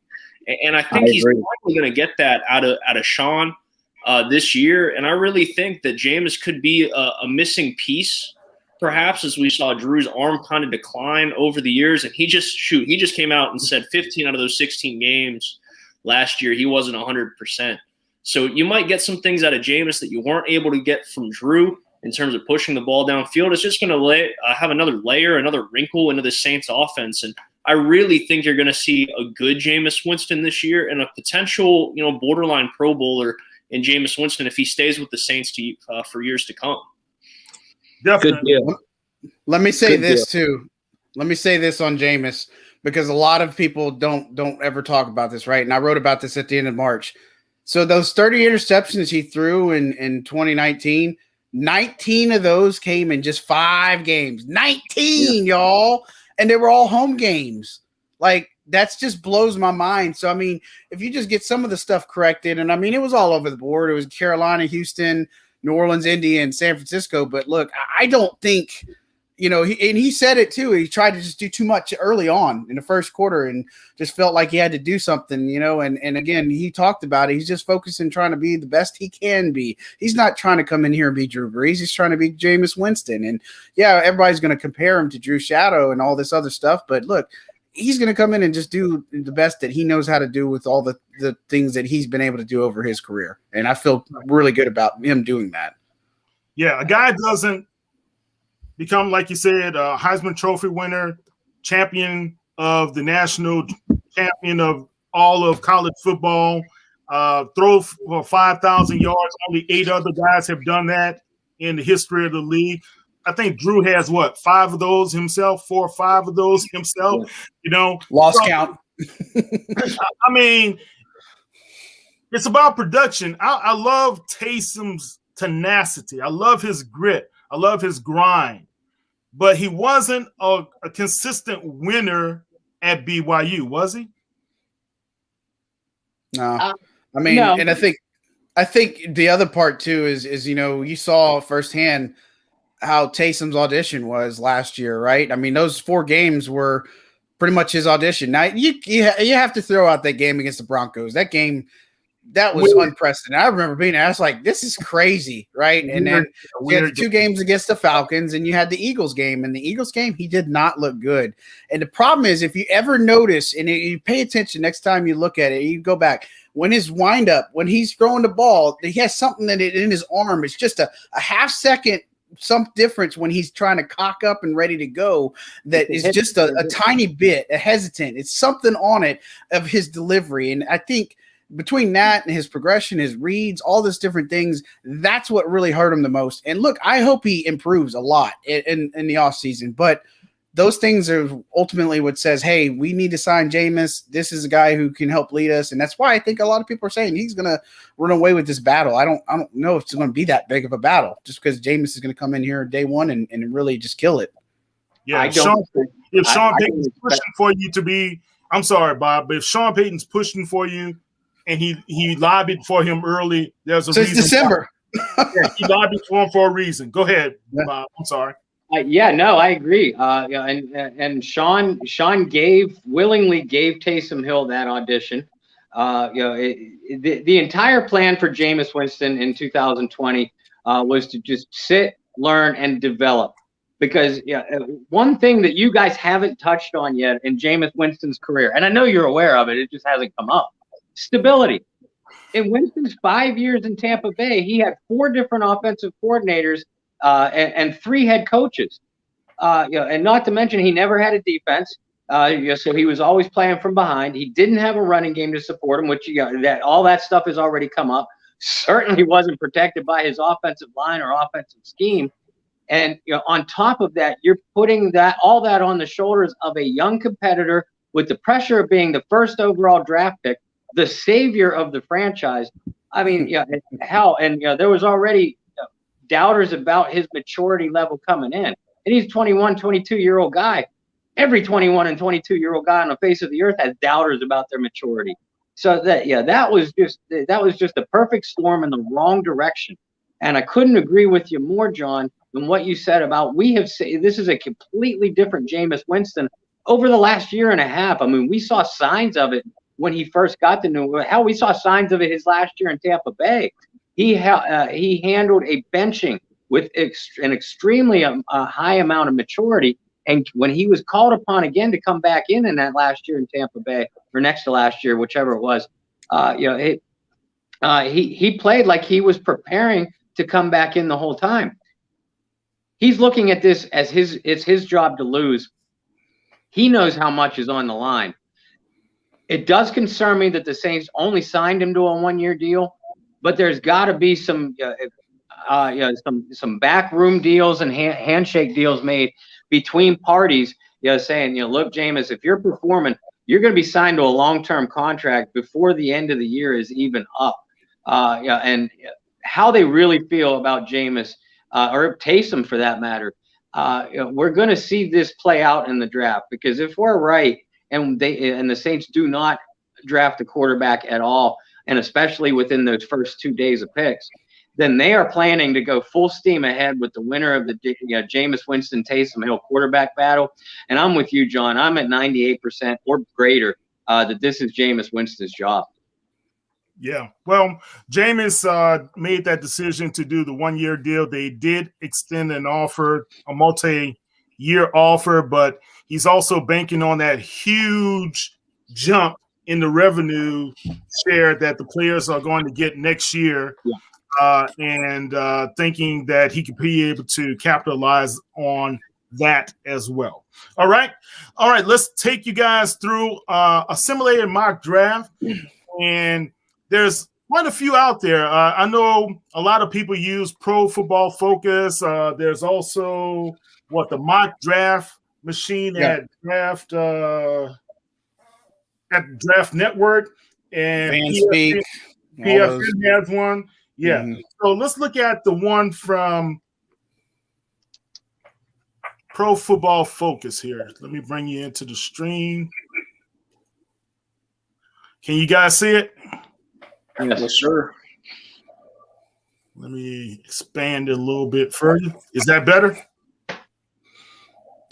And I think he's probably going to get that out of Sean this year. And I really think that Jameis could be a missing piece, perhaps, as we saw Drew's arm kind of decline over the years. And he just came out and said 15 out of those 16 games last year, he wasn't 100%. So you might get some things out of Jameis that you weren't able to get from Drew in terms of pushing the ball downfield. It's just going to have another layer, another wrinkle into the Saints offense. And I really think you're going to see a good Jameis Winston this year and a potential, borderline Pro Bowler in Jameis Winston if he stays with the Saints for years to come. Definitely. Good deal. Let me say Good this too. Let me say this on Jameis, because a lot of people don't ever talk about this, right? And I wrote about this at the end of March. So those 30 interceptions he threw in 2019, 19 of those came in just 5 games. 19, y'all. And they were all home games. Like, that's just blows my mind. So, I mean, if you just get some of the stuff corrected, and I mean, it was all over the board. It was Carolina, Houston, New Orleans, Indy, and San Francisco. But look, I don't think, he said it too. He tried to just do too much early on in the first quarter and just felt like he had to do something, and again, he talked about it. He's just focusing, trying to be the best he can be. He's not trying to come in here and be Drew Brees. He's trying to be Jameis Winston. And yeah, everybody's going to compare him to Drew Shadow and all this other stuff. But look, he's going to come in and just do the best that he knows how to do with all the things that he's been able to do over his career. And I feel really good about him doing that. Yeah, a guy doesn't become, like you said, a Heisman Trophy winner, champion of the national, champion of all of college football, throw for 5,000 yards. Only 8 other guys have done that in the history of the league. I think Drew has 5 of those himself, 4 or 5 of those himself. Lost count. I mean, it's about production. I love Taysom's tenacity. I love his grit. I love his grind. But he wasn't a consistent winner at BYU, was he? No. I mean, no. And I think the other part too is you saw firsthand how Taysom's audition was last year, right? I mean, those 4 games were pretty much his audition. Now you have to throw out that game against the Broncos. That game, that was unprecedented. I remember being there. I was like, this is crazy, right? And then you had the 2 games against the Falcons, and you had the Eagles game. And the Eagles game, he did not look good. And the problem is, if you ever notice, and you pay attention next time you look at it, you go back, when his windup, when he's throwing the ball, he has something that in his arm. It's just a half second some difference when he's trying to cock up and ready to go, that is just a tiny bit, a hesitant. It's something on it of his delivery. And I think between that and his progression, his reads, all these different things, that's what really hurt him the most. And look, I hope he improves a lot in the offseason, but those things are ultimately what says, hey, we need to sign Jameis. This is a guy who can help lead us. And that's why I think a lot of people are saying he's going to run away with this battle. I don't know if it's going to be that big of a battle, just because Jameis is going to come in here day one and really just kill it. Yeah, if Sean Payton's pushing for you to be, I'm sorry, Bob, but if Sean Payton's pushing for you and he lobbied for him early, there's a reason. Since December. He lobbied for him for a reason. Go ahead, Bob. I'm sorry. I agree. And Sean willingly gave Taysom Hill that audition. The entire plan for Jameis Winston in 2020 was to just sit, learn, and develop. Because one thing that you guys haven't touched on yet in Jameis Winston's career, and I know you're aware of it, it just hasn't come up. Stability. In Winston's 5 years in Tampa Bay, he had 4 different offensive coordinators and 3 head coaches. And not to mention, he never had a defense. So he was always playing from behind. He didn't have a running game to support him, which all that stuff has already come up. Certainly wasn't protected by his offensive line or offensive scheme. And on top of that, you're putting all that on the shoulders of a young competitor with the pressure of being the first overall draft pick, the savior of the franchise. I mean, there was already doubters about his maturity level coming in. And he's a 21, 22-year-old guy. Every 21 and 22-year-old guy on the face of the earth has doubters about their maturity. So that was just a perfect storm in the wrong direction. And I couldn't agree with you more, John, than what you said about this is a completely different Jameis Winston over the last year and a half. I mean, we saw signs of it when he first got to New England. Hell, we saw signs of it his last year in Tampa Bay. He handled a benching with an extremely high amount of maturity. And when he was called upon again to come back in that last year in Tampa Bay, or next to last year, whichever it was, he played like he was preparing to come back in the whole time. He's looking at this as it's his job to lose. He knows how much is on the line. It does concern me that the Saints only signed him to a 1-year deal, but there's got to be some backroom deals and handshake deals made between parties. Saying, look, Jameis, if you're performing, you're going to be signed to a long-term contract before the end of the year is even up. And how they really feel about Jameis or Taysom for that matter, we're going to see this play out in the draft, because if we're right and the Saints do not draft a quarterback at all, and especially within those first 2 days of picks, then they are planning to go full steam ahead with the winner of the Jameis Winston Taysom Hill quarterback battle. And I'm with you, John. I'm at 98% or greater that this is Jameis Winston's job. Yeah, well, Jameis made that decision to do the 1-year deal. They did extend an offer, a multi-year offer, but he's also banking on that huge jump in the revenue share that the players are going to get next year, and thinking that he could be able to capitalize on that as well. All right, let's take you guys through a simulated mock draft, and there's quite a few out there. I know a lot of people use Pro Football Focus. There's also the mock draft machine at Draft Network, and PFN has one. Yeah. Mm-hmm. So let's look at the one from Pro Football Focus here. Let me bring you into the stream. Can you guys see it? Yes, sir. Let me expand it a little bit further. Is that better?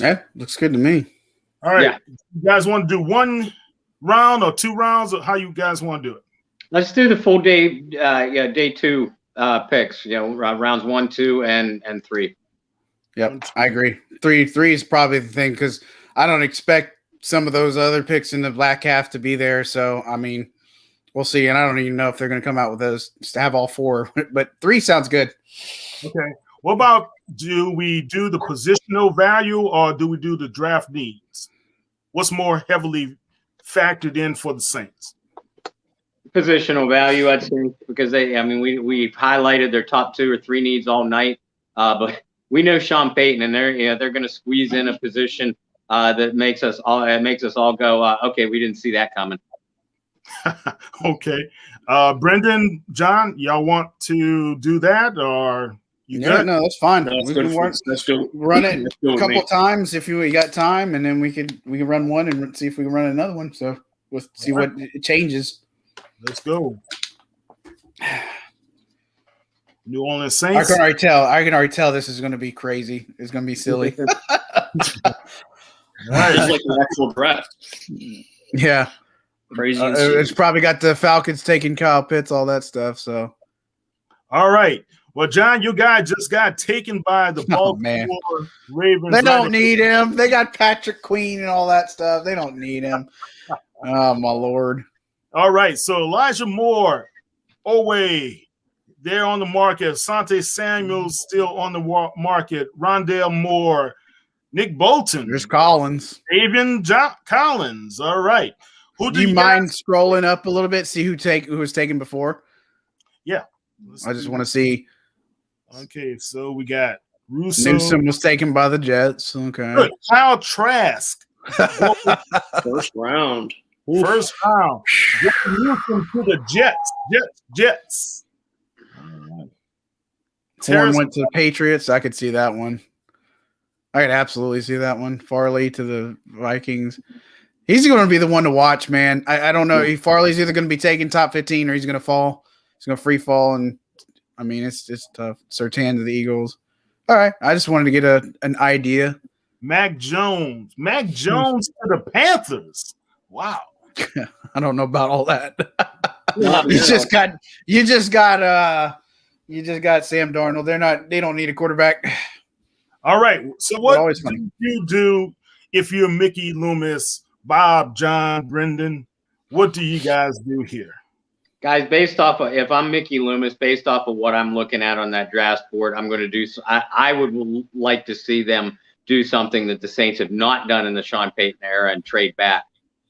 Yeah, looks good to me. All right. Yeah. You guys want to do 1 round or 2 rounds, or how you guys want to do it? Let's do the full day, day 2 picks. Rounds 1, 2, and 3. Yep, I agree. Three is probably the thing, because I don't expect some of those other picks in the back half to be there. So I mean, we'll see. And I don't even know if they're going to come out with those to have all 4, but 3 sounds good. Okay. What about, do we do the positional value or do we do the draft needs? What's more heavily factored in for the Saints? Positional value, I'd say, because we've highlighted their top 2 or 3 needs all night, but we know Sean Payton, and they're going to squeeze in a position that makes us all go, okay, we didn't see that coming. Okay, Brendan, John, y'all want to do that, or you good? No, that's fine. No, we can run it a couple times if we got time, and then we can run one and see if we can run another one. So we'll see what it changes. Let's go. New Orleans Saints. I can already tell this is going to be crazy. It's going to be silly. Right. It's like an actual draft. Yeah. Crazy. It's probably got the Falcons taking Kyle Pitts, all that stuff. So, all right. Well, John, your guy just got taken by the Baltimore Ravens. They don't need him. They got Patrick Queen and all that stuff. They don't need him. Oh, my Lord. All right. So Elijah Moore, Owe, they're on the market. Asante Samuel's still on the market. Rondale Moore, Nick Bolton. There's Collins. David Collins. All right. Who do you mind scrolling up a little bit, see who was taken before? Yeah. I just want to see. Okay, so we got Russo. Newsom was taken by the Jets. Okay. Good. Kyle Trask. First round. First round. Get Newsom to the Jets. Horn went to the Patriots. I could see that one. I could absolutely see that one. Farley to the Vikings. He's going to be the one to watch, man. I don't know. Farley's either going to be taken top 15 or he's going to fall. He's going to free fall, and I mean it's tough. Surtain to the Eagles. All right, I just wanted to get an idea. Mac Jones to the Panthers. Wow. I don't know about all that. You just got Sam Darnold. They don't need a quarterback. All right. So what do you do if you're Mickey Loomis, Bob, John, Brendan? What do you guys do here? Guys, based off of, if I'm Mickey Loomis, based off of what I'm looking at on that draft board, I'm going to do. I would like to see them do something that the Saints have not done in the Sean Payton era and trade back.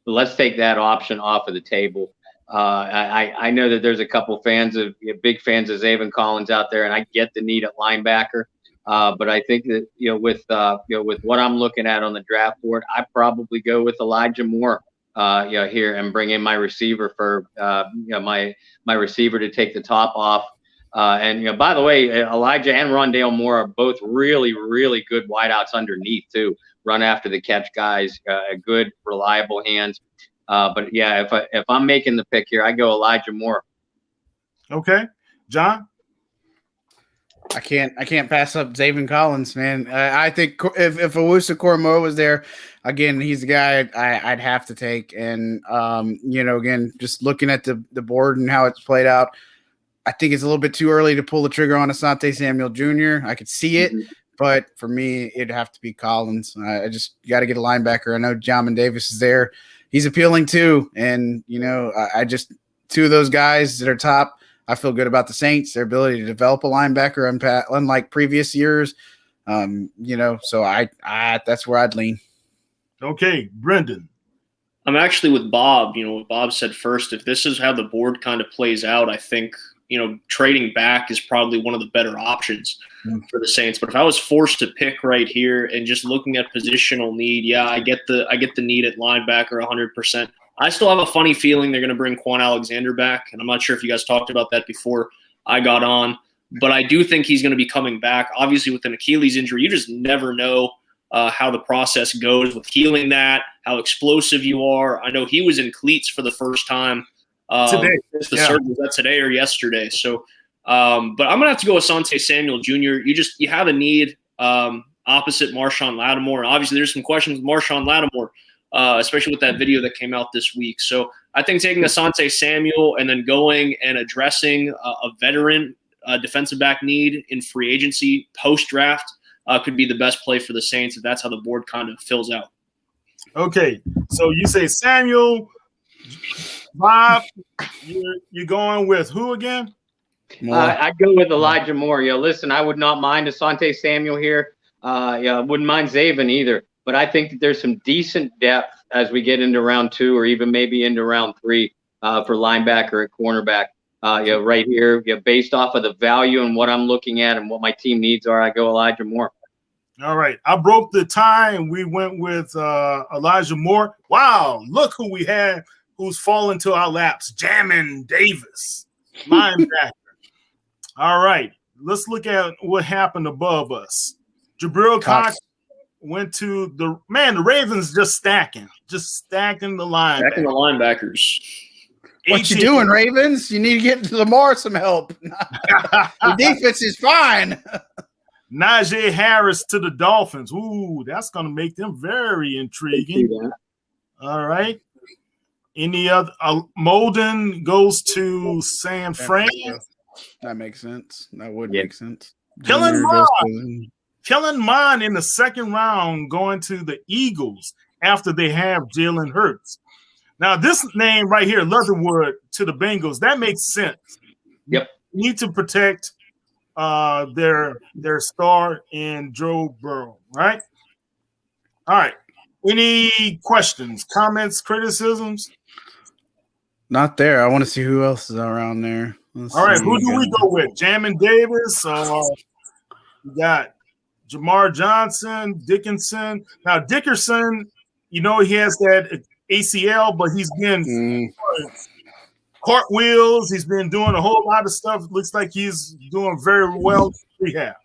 But let's take that option off of the table. I know that there's a couple big fans of Zaven Collins out there, and I get the need at linebacker. But I think that with what I'm looking at on the draft board, I probably go with Elijah Moore. Here and bring in my receiver for my receiver to take the top off. And by the way, Elijah and Rondale Moore are both really, really good wideouts underneath too. Run after the catch guys, good, reliable hands. But yeah, if I'm making the pick here, I go Elijah Moore. Okay, John. I can't pass up Zaven Collins, man. I think if Owusu Koromoa was there, again, he's the guy I'd have to take. And again, just looking at the board and how it's played out, I think it's a little bit too early to pull the trigger on Asante Samuel Jr. I could see it, but for me, it'd have to be Collins. I just got to get a linebacker. I know Jamin Davis is there; he's appealing too. And I just two of those guys that are top. I feel good about the Saints, their ability to develop a linebacker, unlike previous years. So I that's where I'd lean. Okay, Brendan. I'm actually with Bob. What Bob said first. If this is how the board kind of plays out, I think trading back is probably one of the better options for the Saints. But if I was forced to pick right here and just looking at positional need, yeah, I get the need at linebacker 100%. I still have a funny feeling they're going to bring Quan Alexander back, and I'm not sure if you guys talked about that before I got on, but I do think he's going to be coming back. Obviously, with an Achilles injury, you just never know how the process goes with healing that, how explosive you are. I know he was in cleats for the first time today. Surgery, was that today or yesterday? So, but I'm going to have to go with Asante Samuel Jr. You have a need opposite Marshawn Lattimore, and obviously there's some questions with Marshawn Lattimore. Especially with that video that came out this week. So I think taking Asante Samuel and then going and addressing a veteran defensive back need in free agency post-draft could be the best play for the Saints if that's how the board kind of fills out. Okay, so you say Samuel. Bob, you're going with who again? I'd go with Elijah Moore. Listen, I would not mind Asante Samuel here. I wouldn't mind Zaven either. But I think that there's some decent depth as we get into round 2 or even maybe into round 3 for linebacker at cornerback. Right here, based off of the value and what I'm looking at and what my team needs are, I go Elijah Moore. All right. I broke the tie and we went with Elijah Moore. Wow. Look who we had who's fallen to our laps. Jamin Davis, linebacker. All right. Let's look at what happened above us. Jabril Cox went to the Ravens just stacking the linebackers. Stacking the linebackers. What you doing, Ravens? You need to get Lamar some help. The defense is fine. Najee Harris to the Dolphins. Ooh, that's going to make them very intriguing. All right. Any other? Molden goes to San Fran. That makes sense. That would make sense. Kellen Mond in the second round going to the Eagles after they have Jalen Hurts. Now, this name right here, Leatherwood to the Bengals, that makes sense. Yep. You need to protect their star in Joe Burrow, right? All right. Any questions, comments, criticisms? Not there. I want to see who else is around there. All right. Who do we go with? Jamin Davis? We got Jamar Johnson, Dickinson. Now, Dickerson, he has that ACL, but he's been cartwheels. He's been doing a whole lot of stuff. Looks like he's doing very well in rehab.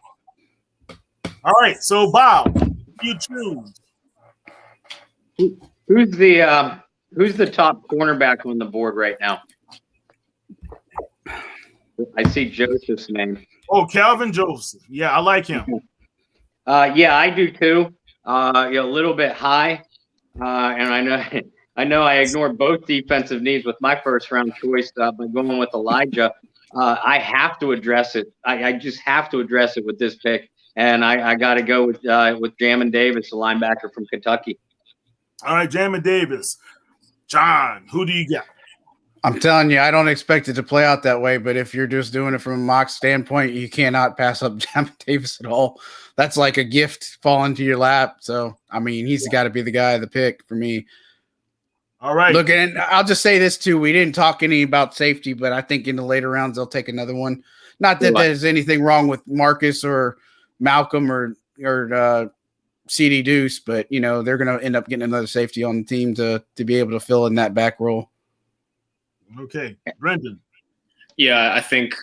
All right, so Bob, you choose. Who's the top cornerback on the board right now? I see Joseph's name. Oh, Calvin Joseph. Yeah, I like him. Yeah, I do too. A little bit high, and I know I ignored both defensive needs with my first round choice, but going with Elijah, I have to address it. I just have to address it with this pick, and I got to go with Jamin Davis, a linebacker from Kentucky. All right, Jamin Davis. John, who do you got? I'm telling you, I don't expect it to play out that way. But if you're just doing it from a mock standpoint, you cannot pass up Jamin Davis at all. That's like a gift falling to your lap. So, I mean, he's got to be the guy, the pick for me. All right. Look, and I'll just say this too. We didn't talk any about safety, but I think in the later rounds they'll take another one. Not that there's anything wrong with Marcus or Malcolm or CD Deuce, but they're going to end up getting another safety on the team to be able to fill in that back role. Okay, Brendan. Yeah, I think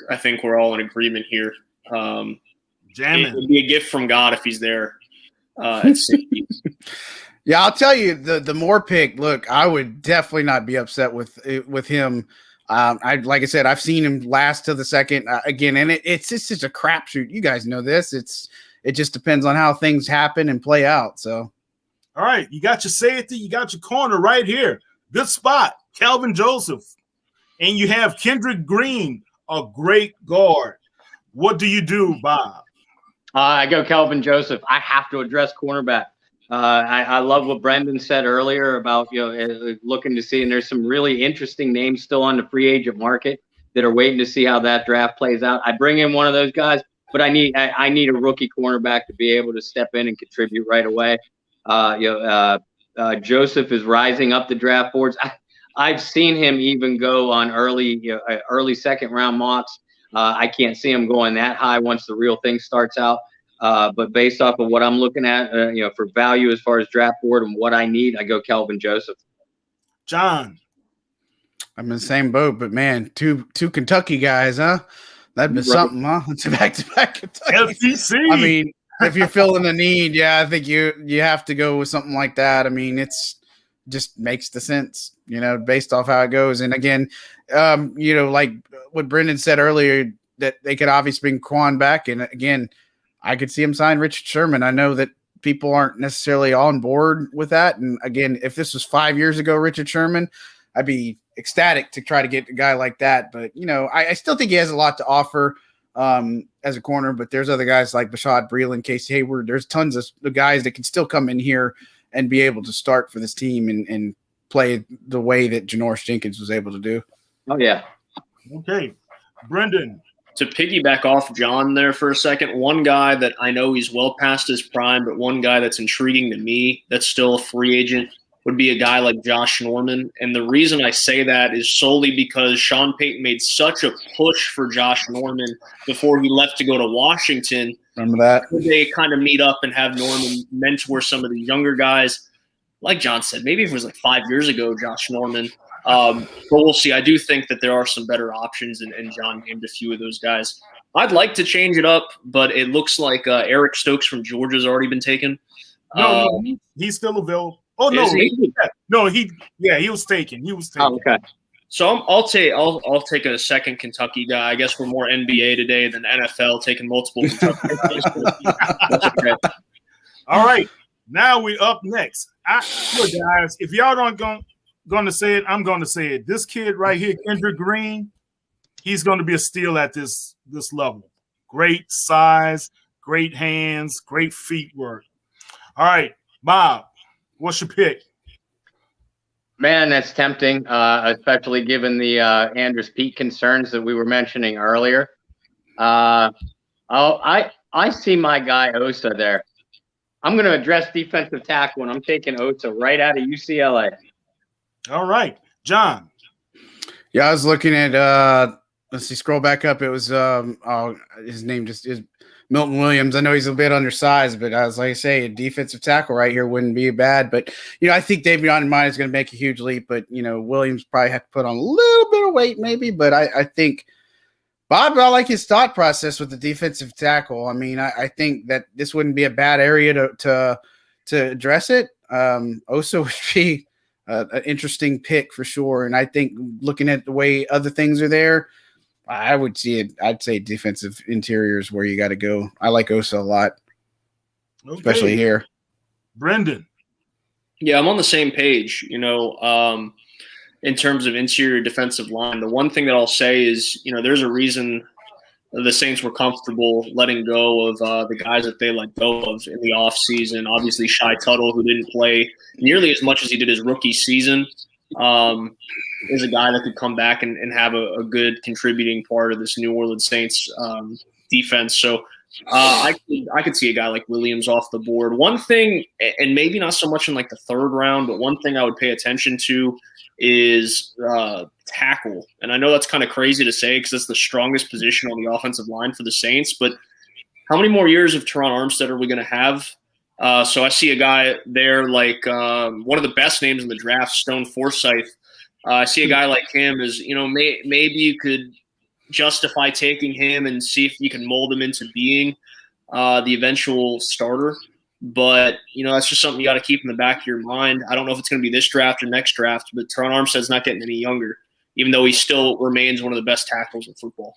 we're all in agreement here. Jamming. It would be a gift from God if he's there at safety. Yeah, I'll tell you the Moore pick. Look, I would definitely not be upset with him. Like I said, I've seen him last to the second again, and it's just such a crapshoot. You guys know this. It just depends on how things happen and play out. So, all right, you got your safety, you got your corner right here. Good spot, Calvin Joseph, and you have Kendrick Green, a great guard. What do you do, Bob? I go Calvin Joseph. I have to address cornerback. I love what Brendan said earlier about looking to see, and there's some really interesting names still on the free agent market that are waiting to see how that draft plays out. I bring in one of those guys, but I need a rookie cornerback to be able to step in and contribute right away. Joseph is rising up the draft boards. I've seen him even go on early second round mocks. I can't see him going that high once the real thing starts out. But based off of what I'm looking at, for value as far as draft board and what I need, I go Calvin Joseph. John. I'm in the same boat, but man, two Kentucky guys, huh? That'd be something, huh? It's a back-to-back Kentucky. FCC. I mean, if you're filling the need, yeah, I think you have to go with something like that. I mean, it's just makes the sense, based off how it goes. And again, like what Brendan said earlier, that they could obviously bring Quan back. And again, I could see him sign Richard Sherman. I know that people aren't necessarily on board with that. And again, if this was 5 years ago, Richard Sherman, I'd be ecstatic to try to get a guy like that. But, I still think he has a lot to offer as a corner, but there's other guys like Bashad Breeland, Casey Hayward. There's tons of guys that can still come in here and be able to start for this team and play the way that Janoris Jenkins was able to do. Oh, yeah. Okay. Brendan. To piggyback off John there for a second, one guy that I know he's well past his prime, but one guy that's intriguing to me that's still a free agent would be a guy like Josh Norman. And the reason I say that is solely because Sean Payton made such a push for Josh Norman before he left to go to Washington. Remember that? They kind of meet up and have Norman mentor some of the younger guys. Like John said, maybe if it was like 5 years ago, Josh Norman. But we'll see. I do think that there are some better options, and John named a few of those guys. I'd like to change it up, but it looks like Eric Stokes from Georgia's already been taken. No, he's still available. Oh no, he was taken. He was taken. Oh, okay. So I'll take a second Kentucky guy. I guess we're more NBA today than NFL, taking multiple Kentucky guys. All right, now we're up next. Look, guys, if y'all don't going to say it, I'm going to say it. This kid right here, Kendrick Green, he's going to be a steal at this level. Great size, great hands, great feet work. All right, Bob, what's your pick? Man, that's tempting, especially given the Andrus Peat concerns that we were mentioning earlier. I see my guy Osa there. I'm going to address defensive tackle, and I'm taking Osa right out of UCLA. All right, John. Yeah, I was looking at let's see, scroll back up. It was his name just is Milton Williams. I know he's a bit undersized, but as I say, a defensive tackle right here wouldn't be bad. But I think Davion Mine is going to make a huge leap. But Williams probably have to put on a little bit of weight, maybe. But I think Bob, I like his thought process with the defensive tackle. I mean, I think that this wouldn't be a bad area to address it. Osa would be an interesting pick for sure. And I think looking at the way other things are there, I would see it. I'd say defensive interiors where you got to go. I like Osa a lot, especially here. Brendan. Yeah, I'm on the same page, in terms of interior defensive line. The one thing that I'll say is, there's a reason the Saints were comfortable letting go of the guys that they let go of in the offseason. Obviously, Shai Tuttle, who didn't play nearly as much as he did his rookie season. is a guy that could come back and have a good contributing part of this New Orleans Saints defense. So I could see a guy like Williams off the board. One thing, and maybe not so much in like the third round, but one thing I would pay attention to is tackle. And I know that's kind of crazy to say because it's the strongest position on the offensive line for the Saints, but how many more years of Teron Armstead are we going to have? So I see a guy there like one of the best names in the draft, Stone Forsythe. I see a guy like him as, maybe you could justify taking him and see if you can mold him into being the eventual starter. But, that's just something you got to keep in the back of your mind. I don't know if it's going to be this draft or next draft, but Teron Armstead's not getting any younger, even though he still remains one of the best tackles in football.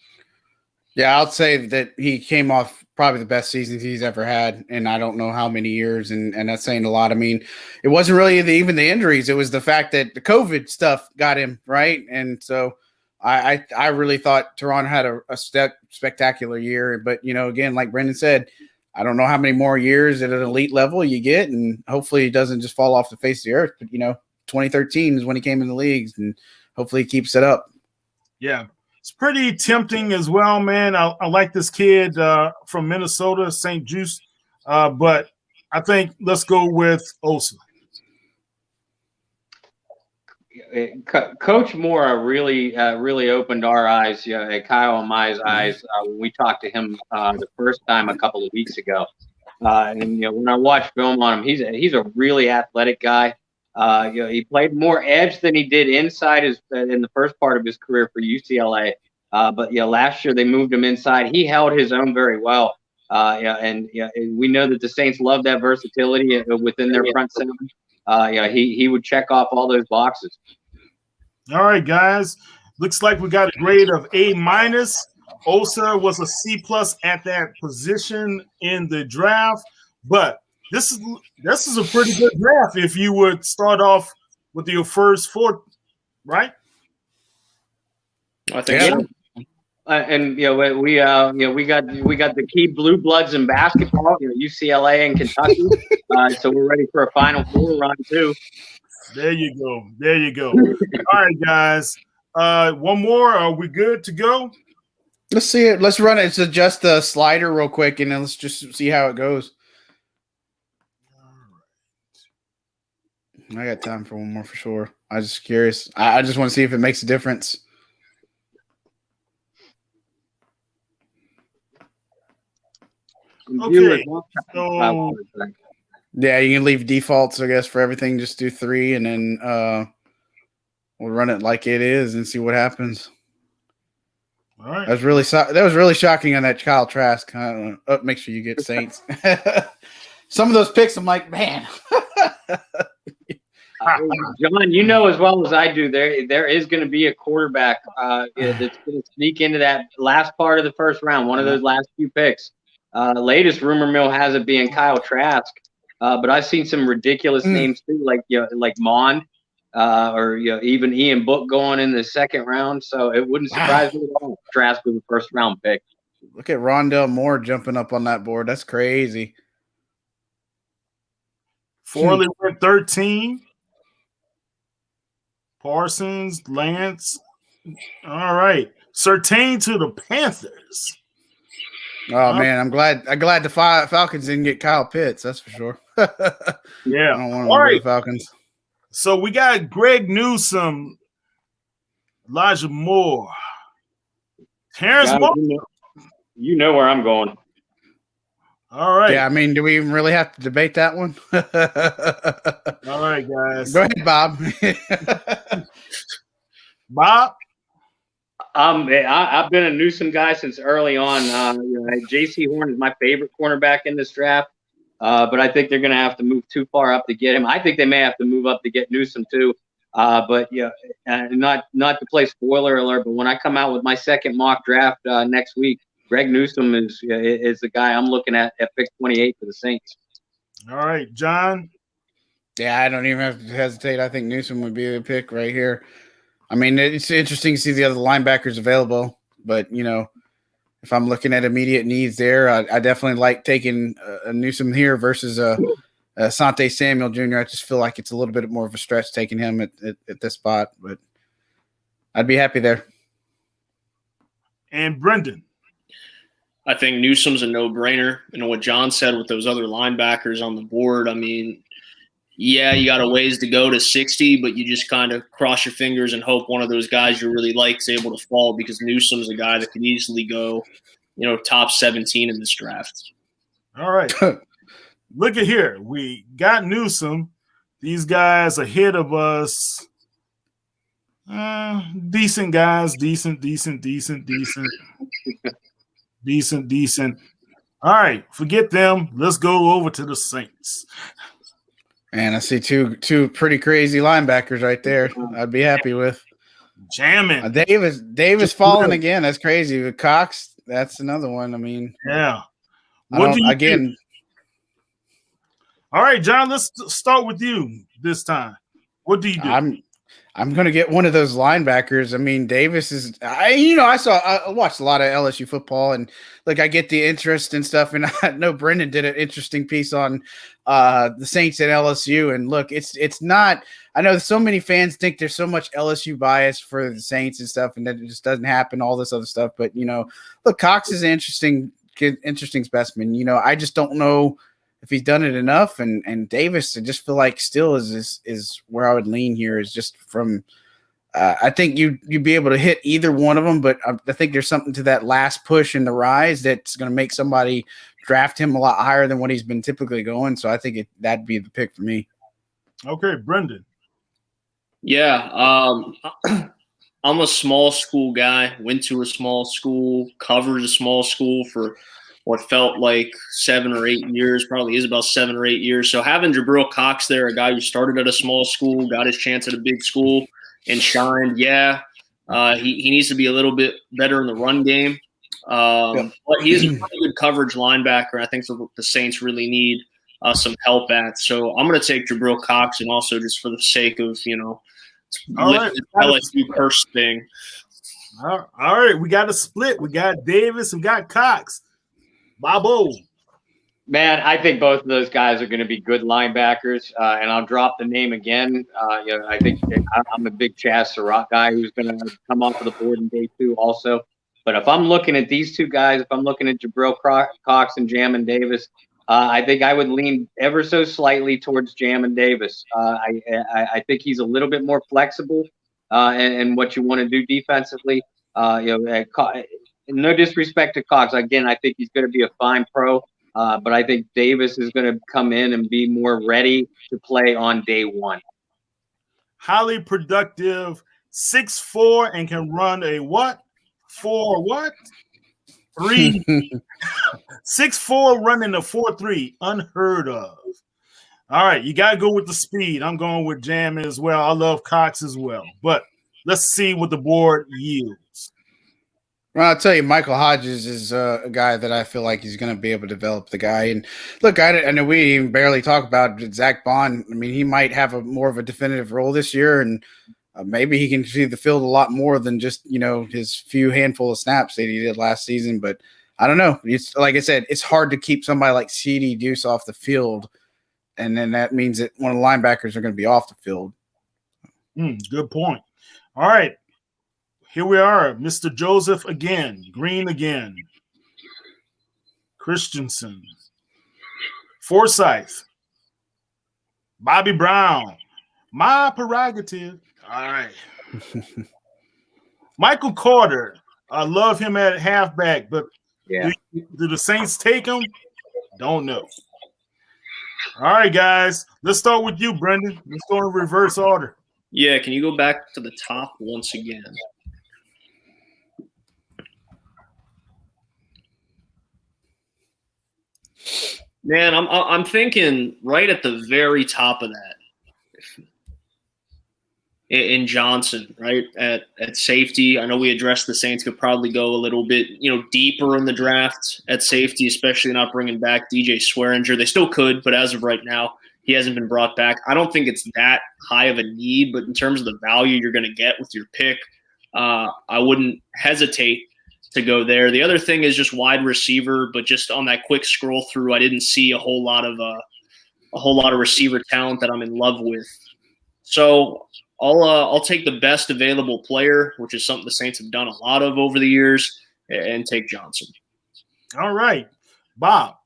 Yeah, I'll say that he came off probably the best seasons he's ever had, and I don't know how many years, and that's saying a lot. I mean, it wasn't really even the injuries. It was the fact that the COVID stuff got him, right? And so I really thought Teron had a spectacular year. But, again, like Brendan said, I don't know how many more years at an elite level you get, and hopefully he doesn't just fall off the face of the earth. But, 2013 is when he came in the leagues, and hopefully he keeps it up. Yeah. It's pretty tempting as well, man. I like this kid from Minnesota, St. Juice, but I think let's go with Osa. Coach Moore really opened our eyes, Kyle and my eyes, when we talked to him the first time a couple of weeks ago. And when I watched film on him, he's a really athletic guy. He played more edge than he did inside in the first part of his career for UCLA. But last year they moved him inside. He held his own very well. And we know that the Saints love that versatility within their front seven. He would check off all those boxes. All right, guys. Looks like we got a grade of A-. Osa was a C+ at that position in the draft, but this is a pretty good draft if you would start off with your first four, right? I think so. And we got the key blue bloods in basketball, UCLA and Kentucky. So we're ready for a Final Four run too. There you go. All right, guys. One more. Are we good to go? Let's see it. Let's run it. Let's adjust the slider real quick, and then let's just see how it goes. I got time for one more for sure. I was just curious. I just want to see if it makes a difference. Okay. So, yeah, you can leave defaults, I guess, for everything. Just do 3, and then we'll run it like it is and see what happens. All right. That was really shocking on that Kyle Trask. Make sure you get Saints. Some of those picks, I'm like, man. John, you know as well as I do, there is going to be a quarterback that's going to sneak into that last part of the first round, one of those last few picks. Latest rumor mill has it being Kyle Trask, but I've seen some ridiculous names too, like Mond, or even Ian Book going in the second round. So it wouldn't surprise me at all if Trask was a first round pick. Look at Rondell Moore jumping up on that board. That's crazy. Forley went 13. Parsons, Lance. All right. Surtain to the Panthers. Oh man, I'm glad the Falcons didn't get Kyle Pitts. That's for sure. Yeah. I don't want to All right. the Falcons. So we got Greg Newsome, Elijah Moore, Terrence Moore. You know where I'm going. All right. Yeah, I mean, do we even really have to debate that one? All right, guys. Go ahead, Bob. Bob? I've been a Newsome guy since early on. J.C. Horn is my favorite cornerback in this draft, but I think they're going to have to move too far up to get him. I think they may have to move up to get Newsome too. But not to play spoiler alert, but when I come out with my second mock draft next week, Greg Newsome is the guy I'm looking at pick 28 for the Saints. All right, John. Yeah, I don't even have to hesitate. I think Newsome would be the pick right here. I mean, it's interesting to see the other linebackers available, but, if I'm looking at immediate needs there, I definitely like taking a Newsome here versus Asante Samuel Jr., I just feel like it's a little bit more of a stretch taking him at this spot, but I'd be happy there. And Brendan. I think Newsome's a no-brainer. What John said with those other linebackers on the board, I mean, yeah, you got a ways to go to 60, but you just kind of cross your fingers and hope one of those guys you really like is able to fall, because Newsome's a guy that could easily go, top 17 in this draft. All right. Look at here. We got Newsome. These guys ahead of us. Decent guys. Decent. All right. Forget them. Let's go over to the Saints. Man, I see two pretty crazy linebackers right there. I'd be happy with. Jamming. Davis falling again. That's crazy. With Cox, that's another one. I mean, yeah. What do you do? All right, John, let's start with you this time. What do you do? I'm going to get one of those linebackers. I mean, Davis is I watched a lot of LSU football, and look, I get the interest and stuff, and I know Brendan did an interesting piece on the Saints at LSU, and look, it's not – I know so many fans think there's so much LSU bias for the Saints and stuff, and that it just doesn't happen, all this other stuff, but, look, Cox is an interesting specimen. I just don't know if he's done it enough, and Davis, I just feel like still is where I would lean here, is just from I think you'd be able to hit either one of them, but I think there's something to that last push in the rise that's going to make somebody draft him a lot higher than what he's been typically going. So I think that'd be the pick for me. Okay, Brendan. Yeah, I'm a small school guy, went to a small school, covered a small school for what felt like 7 or 8 years, probably is about 7 or 8 years. So having Jabril Cox there, a guy who started at a small school, got his chance at a big school and shined, he needs to be a little bit better in the run game. But he is a pretty good coverage linebacker. I think the Saints really need some help at. So I'm going to take Jabril Cox, and also just for the sake of, LSU purse thing. All right, we got a split. We got Davis, we got Cox. Bobo. Man, I think both of those guys are going to be good linebackers, and I'll drop the name again. I think I'm a big Chaz Surratt guy who's going to come off of the board in day 2 also. But if I'm looking at these two guys, if I'm looking at Jabril Cox and Jamin Davis, I think I would lean ever so slightly towards Jamin Davis. I think he's a little bit more flexible in what you want to do defensively. No disrespect to Cox. Again, I think he's going to be a fine pro, but I think Davis is going to come in and be more ready to play on day 1. Highly productive, 6'4", and can run a what? 3. 6'4", running a 4.3, unheard of. All right, you got to go with the speed. I'm going with Jamin as well. I love Cox as well, but let's see what the board yields. Well, I'll tell you, Michael Hodges is a guy that I feel like he's going to be able to develop the guy. And look, I know we even barely talk about Zach Bond. I mean, he might have more of a definitive role this year, and maybe he can see the field a lot more than just, his few handful of snaps that he did last season. But I don't know. It's like I said, it's hard to keep somebody like C.D. Deuce off the field, and then that means that one of the linebackers are going to be off the field. Good point. All right. Here we are, Mr. Joseph again, Green again, Christensen, Forsyth, Bobby Brown, my prerogative. All right. Michael Carter, I love him at halfback, but do the Saints take him? Don't know. All right, guys, let's start with you, Brendan. Let's go in reverse order. Yeah, can you go back to the top once again? Man, I'm thinking right at the very top of that, in Johnson, right at safety. I know we addressed the Saints could probably go a little bit, deeper in the draft at safety, especially not bringing back DJ Swearinger. They still could, but as of right now, he hasn't been brought back. I don't think it's that high of a need, but in terms of the value you're going to get with your pick, I wouldn't hesitate to go there. The other thing is just wide receiver, but just on that quick scroll through, I didn't see a whole lot of a whole lot of receiver talent that I'm in love with. So I'll take the best available player, which is something the Saints have done a lot of over the years, and take Johnson. All right, Bob.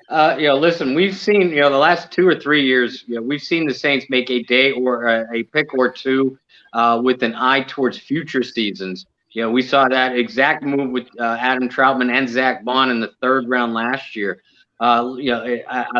Listen, we've seen, the last 2 or 3 years, we've seen the Saints make a day or a pick or two with an eye towards future seasons. We saw that exact move with Adam Troutman and Zach Bond in the 3rd round last year. I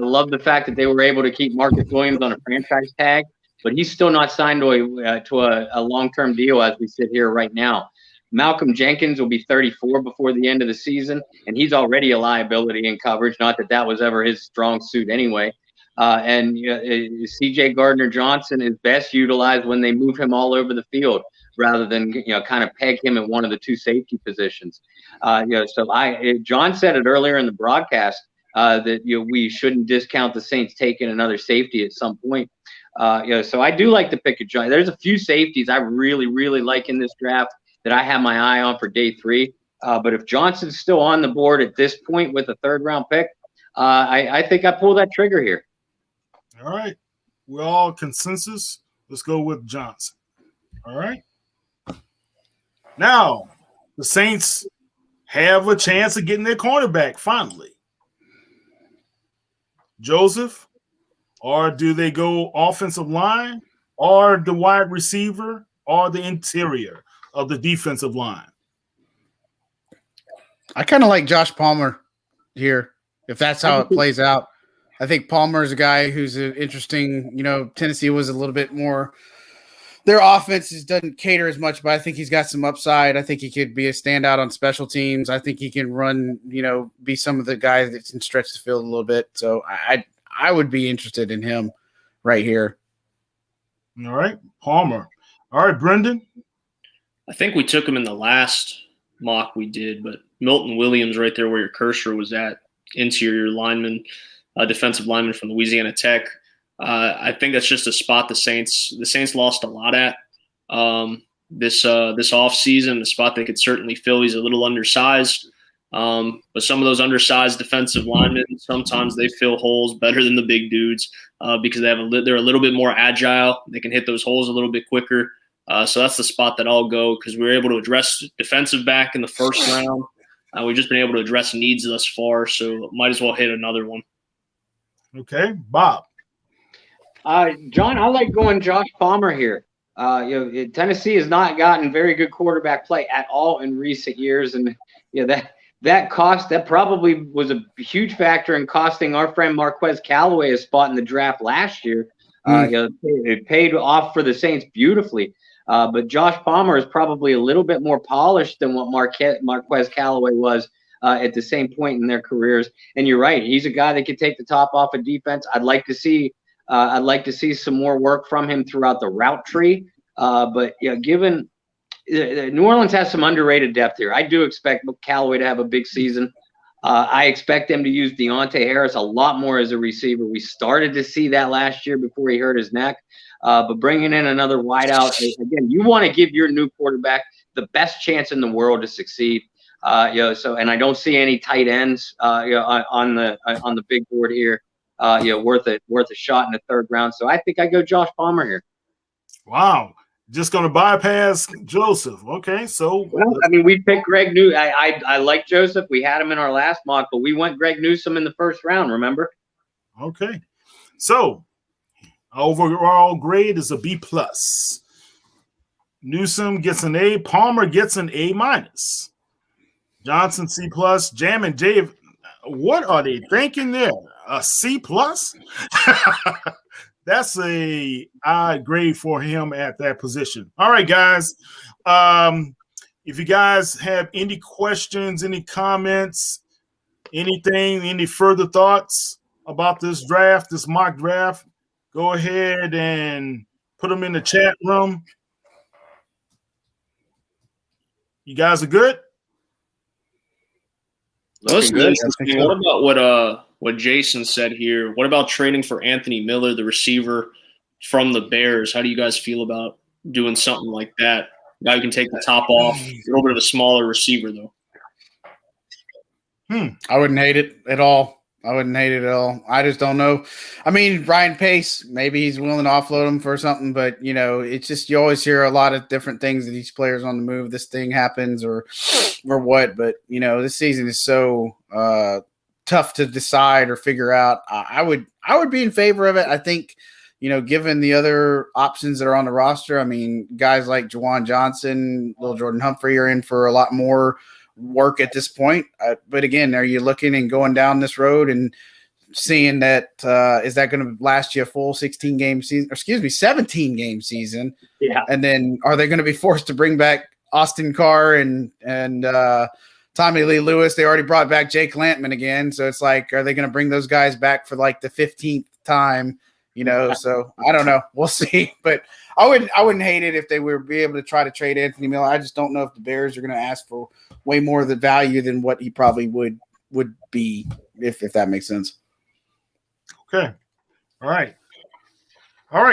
love the fact that they were able to keep Marcus Williams on a franchise tag, but he's still not signed to a long-term deal as we sit here right now. Malcolm Jenkins will be 34 before the end of the season, and he's already a liability in coverage. Not that that was ever his strong suit anyway. And C.J. Gardner-Johnson is best utilized when they move him all over the field rather than kind of peg him at one of the 2 safety positions. John said it earlier in the broadcast that we shouldn't discount the Saints taking another safety at some point. So I do like the pick of John. There's a few safeties I really, really like in this draft that I have my eye on for day 3. But if Johnson's still on the board at this point with a 3rd round pick, I think I pull that trigger here. All right. We're all consensus. Let's go with Johnson. All right. Now, the Saints have a chance of getting their cornerback finally. Joseph, or do they go offensive line, or the wide receiver, or the interior of the defensive line? I kind of like Josh Palmer here, if that's how it plays out. I think Palmer is a guy who's an interesting, Tennessee was a little bit more, their offense doesn't cater as much, but I think he's got some upside. I think he could be a standout on special teams. I think he can run, be some of the guys that can stretch the field a little bit. So I would be interested in him right here. All right, Palmer. All right, Brendan. I think we took him in the last mock we did, but Milton Williams right there where your cursor was at, interior lineman, defensive lineman from Louisiana Tech. I think that's just a spot the Saints lost a lot at this offseason, a spot they could certainly fill. He's a little undersized, but some of those undersized defensive linemen, sometimes they fill holes better than the big dudes because they're a little bit more agile. They can hit those holes a little bit quicker. So that's the spot that I'll go because we were able to address defensive back in the 1st round. We've just been able to address needs thus far, so might as well hit another one. Okay, Bob. John, I like going Josh Palmer here. Tennessee has not gotten very good quarterback play at all in recent years, and that probably was a huge factor in costing our friend Marquez Callaway a spot in the draft last year. It paid off for the Saints beautifully. But Josh Palmer is probably a little bit more polished than what Marquez Callaway was at the same point in their careers. And you're right; he's a guy that could take the top off of defense. I'd like to see some more work from him throughout the route tree. But given New Orleans has some underrated depth here, I do expect Callaway to have a big season. I expect them to use Deontay Harris a lot more as a receiver. We started to see that last year before he hurt his neck. But bringing in another wideout, again, you want to give your new quarterback the best chance in the world to succeed. And I don't see any tight ends, on the big board here, worth a shot in the 3rd round. So I think I go Josh Palmer here. Wow. Just going to bypass Joseph. Okay, so. Well, we picked Greg Newsome. I like Joseph. We had him in our last mock, but we went Greg Newsome in the 1st round, remember? Okay. So, overall grade is a B+. Newsome gets an A. Palmer gets an A-. Johnson, C+. Jam and Jay, what are they thinking there? A C+? That's a I grade for him at that position. All right, guys. If you guys have any questions, any comments, anything, any further thoughts about this draft, this mock draft, go ahead and put them in the chat room. You guys are good? Listen, what about what Jason said here? What about trading for Anthony Miller, the receiver from the Bears? How do you guys feel about doing something like that? Now you can take the top off. A little bit of a smaller receiver, though. I wouldn't hate it at all. I wouldn't hate it at all. I just don't know. I mean, Ryan Pace, maybe he's willing to offload him for something, but it's just you always hear a lot of different things that these players on the move. This thing happens or what. But this season is so tough to decide or figure out. I would be in favor of it. I think given the other options that are on the roster. I mean, guys like Juwan Johnson, Lil Jordan Humphrey are in for a lot more work at this point. But again, are you looking and going down this road and seeing that is that going to last you a full 17-game season? Yeah. And then are they going to be forced to bring back Austin Carr and Tommy Lee Lewis? They already brought back Jake Lampman again. So it's like, are they going to bring those guys back for like the 15th time? So I don't know. We'll see. But I wouldn't hate it if they would be able to try to trade Anthony Miller. I just don't know if the Bears are going to ask for way more of the value than what he probably would be, if that makes sense. Okay. All right,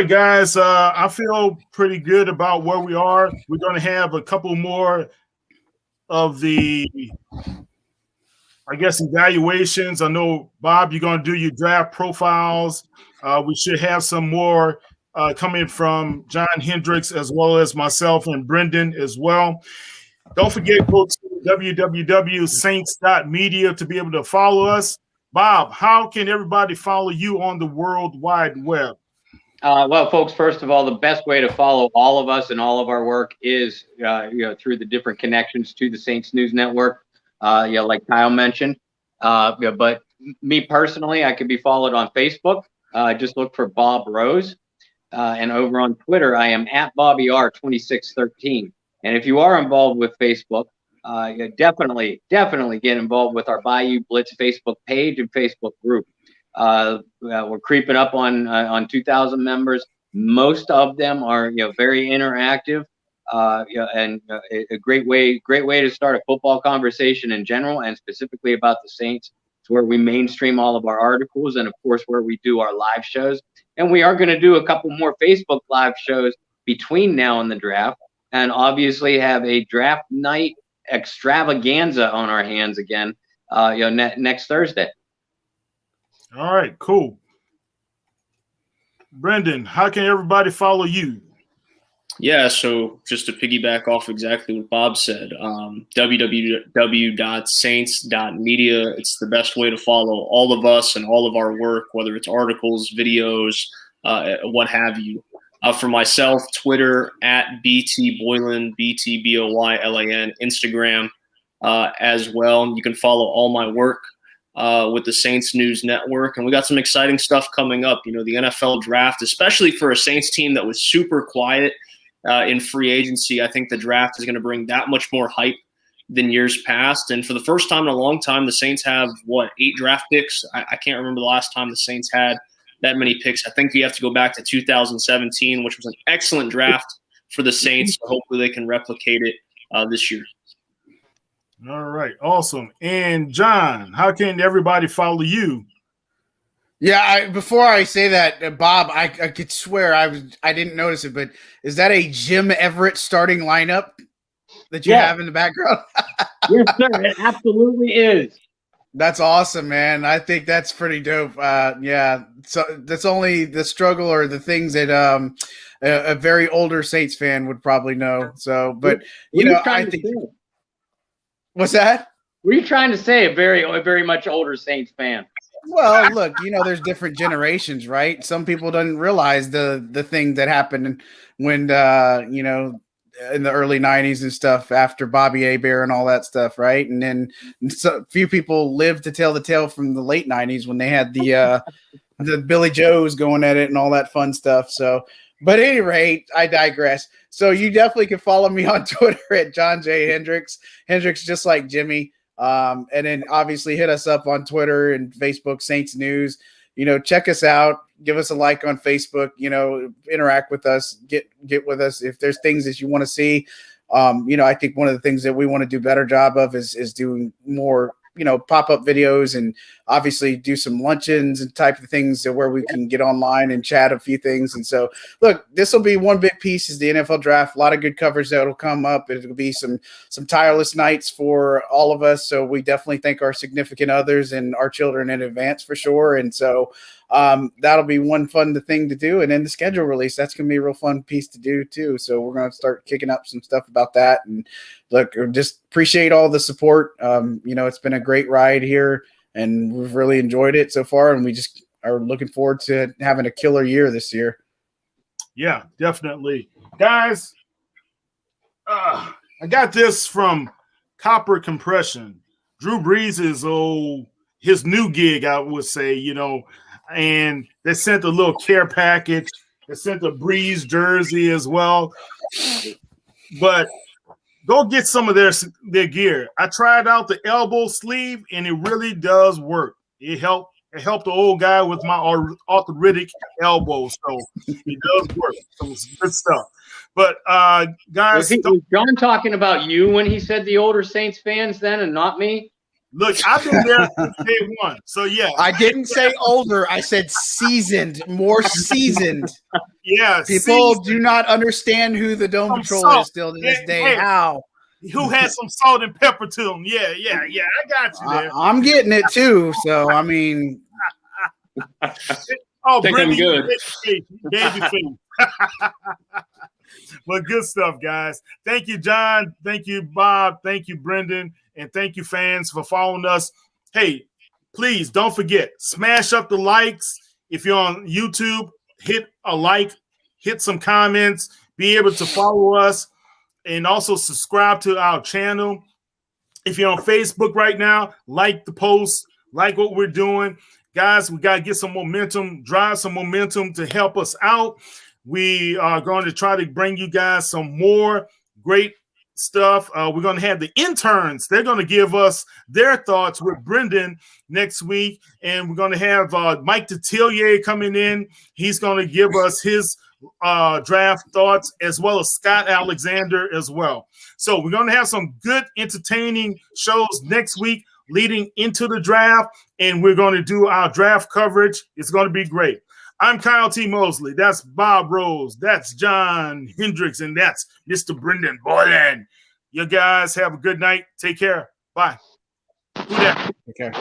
guys. I feel pretty good about where we are. We're going to have a couple more of the, I guess, evaluations. I know, Bob, you're going to do your draft profiles. We should have some more coming from John Hendrix as well as myself and Brendan as well. Don't forget, go to www.saints.media to be able to follow us. Bob, how can everybody follow you on the World Wide Web? Well, folks, first of all, the best way to follow all of us and all of our work is through the different connections to the Saints News Network, like Kyle mentioned. But me personally, I can be followed on Facebook. Just look for Bob Rose. And over on Twitter, I am at BobbyR2613. And if you are involved with Facebook, definitely get involved with our Bayou Blitz Facebook page and Facebook group. We're creeping up on 2,000 members. Most of them are very interactive, and a great way to start a football conversation in general, and specifically about the Saints. It's where we mainstream all of our articles, and of course where we do our live shows. And we are going to do a couple more Facebook live shows between now and the draft, and obviously have a draft night extravaganza on our hands again, next Thursday. All right, cool. Brendan, how can everybody follow you? Yeah, so just to piggyback off exactly what Bob said, www.saints.media. It's the best way to follow all of us and all of our work, whether it's articles, videos, what have you. For myself, Twitter at BT Boylan, BTBOYLAN, Instagram as well. You can follow all my work with the Saints News Network. And we got some exciting stuff coming up. The NFL draft, especially for a Saints team that was super quiet in free agency. I think the draft is going to bring that much more hype than years past. And for the first time in a long time, the Saints have, 8 draft picks? I can't remember the last time the Saints had that many picks. I think you have to go back to 2017, which was an excellent draft for the Saints. So hopefully they can replicate it this year. All right, awesome. And John, how can everybody follow you? Yeah, before I say that, Bob, I could swear I didn't notice it, but is that a Jim Everett starting lineup that you have in the background? Yes, sir. It absolutely is. That's awesome, man. I think that's pretty dope. So that's only the struggle or the things that a very older Saints fan would probably know. So, but I think. What's that? What are you trying to say? A very much older Saints fan. Well, look, there's different generations, right? Some people don't realize the thing that happened when, in the early 90s and stuff after Bobby Hebert and all that stuff, right? And then a few people lived to tell the tale from the late 90s when they had the Billy Joes going at it and all that fun stuff. So, but at any rate, I digress. So you definitely can follow me on Twitter at John J. Hendrix. Hendrix just like Jimmy. And then obviously hit us up on Twitter and Facebook, Saints News. Check us out. Give us a like on Facebook. Interact with us. Get with us if there's things that you want to see. I think one of the things that we want to do a better job of is doing more pop-up videos and obviously do some luncheons and type of things where we can get online and chat a few things. And so, look, this will be one big piece is the NFL draft. A lot of good coverage that will come up. It'll be some tireless nights for all of us. So we definitely thank our significant others and our children in advance for sure. And so that'll be one fun thing to do. And then the schedule release, that's going to be a real fun piece to do too. So we're going to start kicking up some stuff about that. And look, just appreciate all the support. It's been a great ride here and we've really enjoyed it so far. And we just are looking forward to having a killer year this year. Yeah, definitely. Guys, I got this from Copper Compression. Drew Brees is his new gig, I would say, and they sent a little care package. They sent a Breeze jersey as well. But go get some of their gear. I tried out the elbow sleeve, and it really does work. It helped the old guy with my arthritic elbow, so it does work. So it's good stuff. But guys, was John talking about you when he said the older Saints fans then, and not me? Look, I've been there since day one. So, yeah. I didn't say older. I said seasoned, more seasoned. Yeah. People do not understand who the Dome Patrol is still to this day. Hey, how? Who has some salt and pepper to them. Yeah. I got you there. I'm getting it too. So, I mean. Oh, think I'm good. Baby. Well, good stuff, guys. Thank you, John. Thank you, Bob. Thank you, Brendan. And thank you, fans, for following us. Hey, please don't forget, smash up the likes. If you're on YouTube, hit a like, hit some comments, be able to follow us, and also subscribe to our channel. If you're on Facebook right now, like the post, like what we're doing. Guys, we got to get some momentum, drive some momentum to help us out. We are going to try to bring you guys some more great stuff. We're going to have the interns. They're going to give us their thoughts with Brendan next week. And we're going to have Mike Detillier coming in. He's going to give us his draft thoughts, as well as Scott Alexander as well. So we're going to have some good, entertaining shows next week leading into the draft. And we're going to do our draft coverage. It's going to be great. I'm Kyle T Mosley. That's Bob Rose. That's John Hendrix. And that's Mr. Brendan Boylan. You guys have a good night. Take care. Bye. Take care.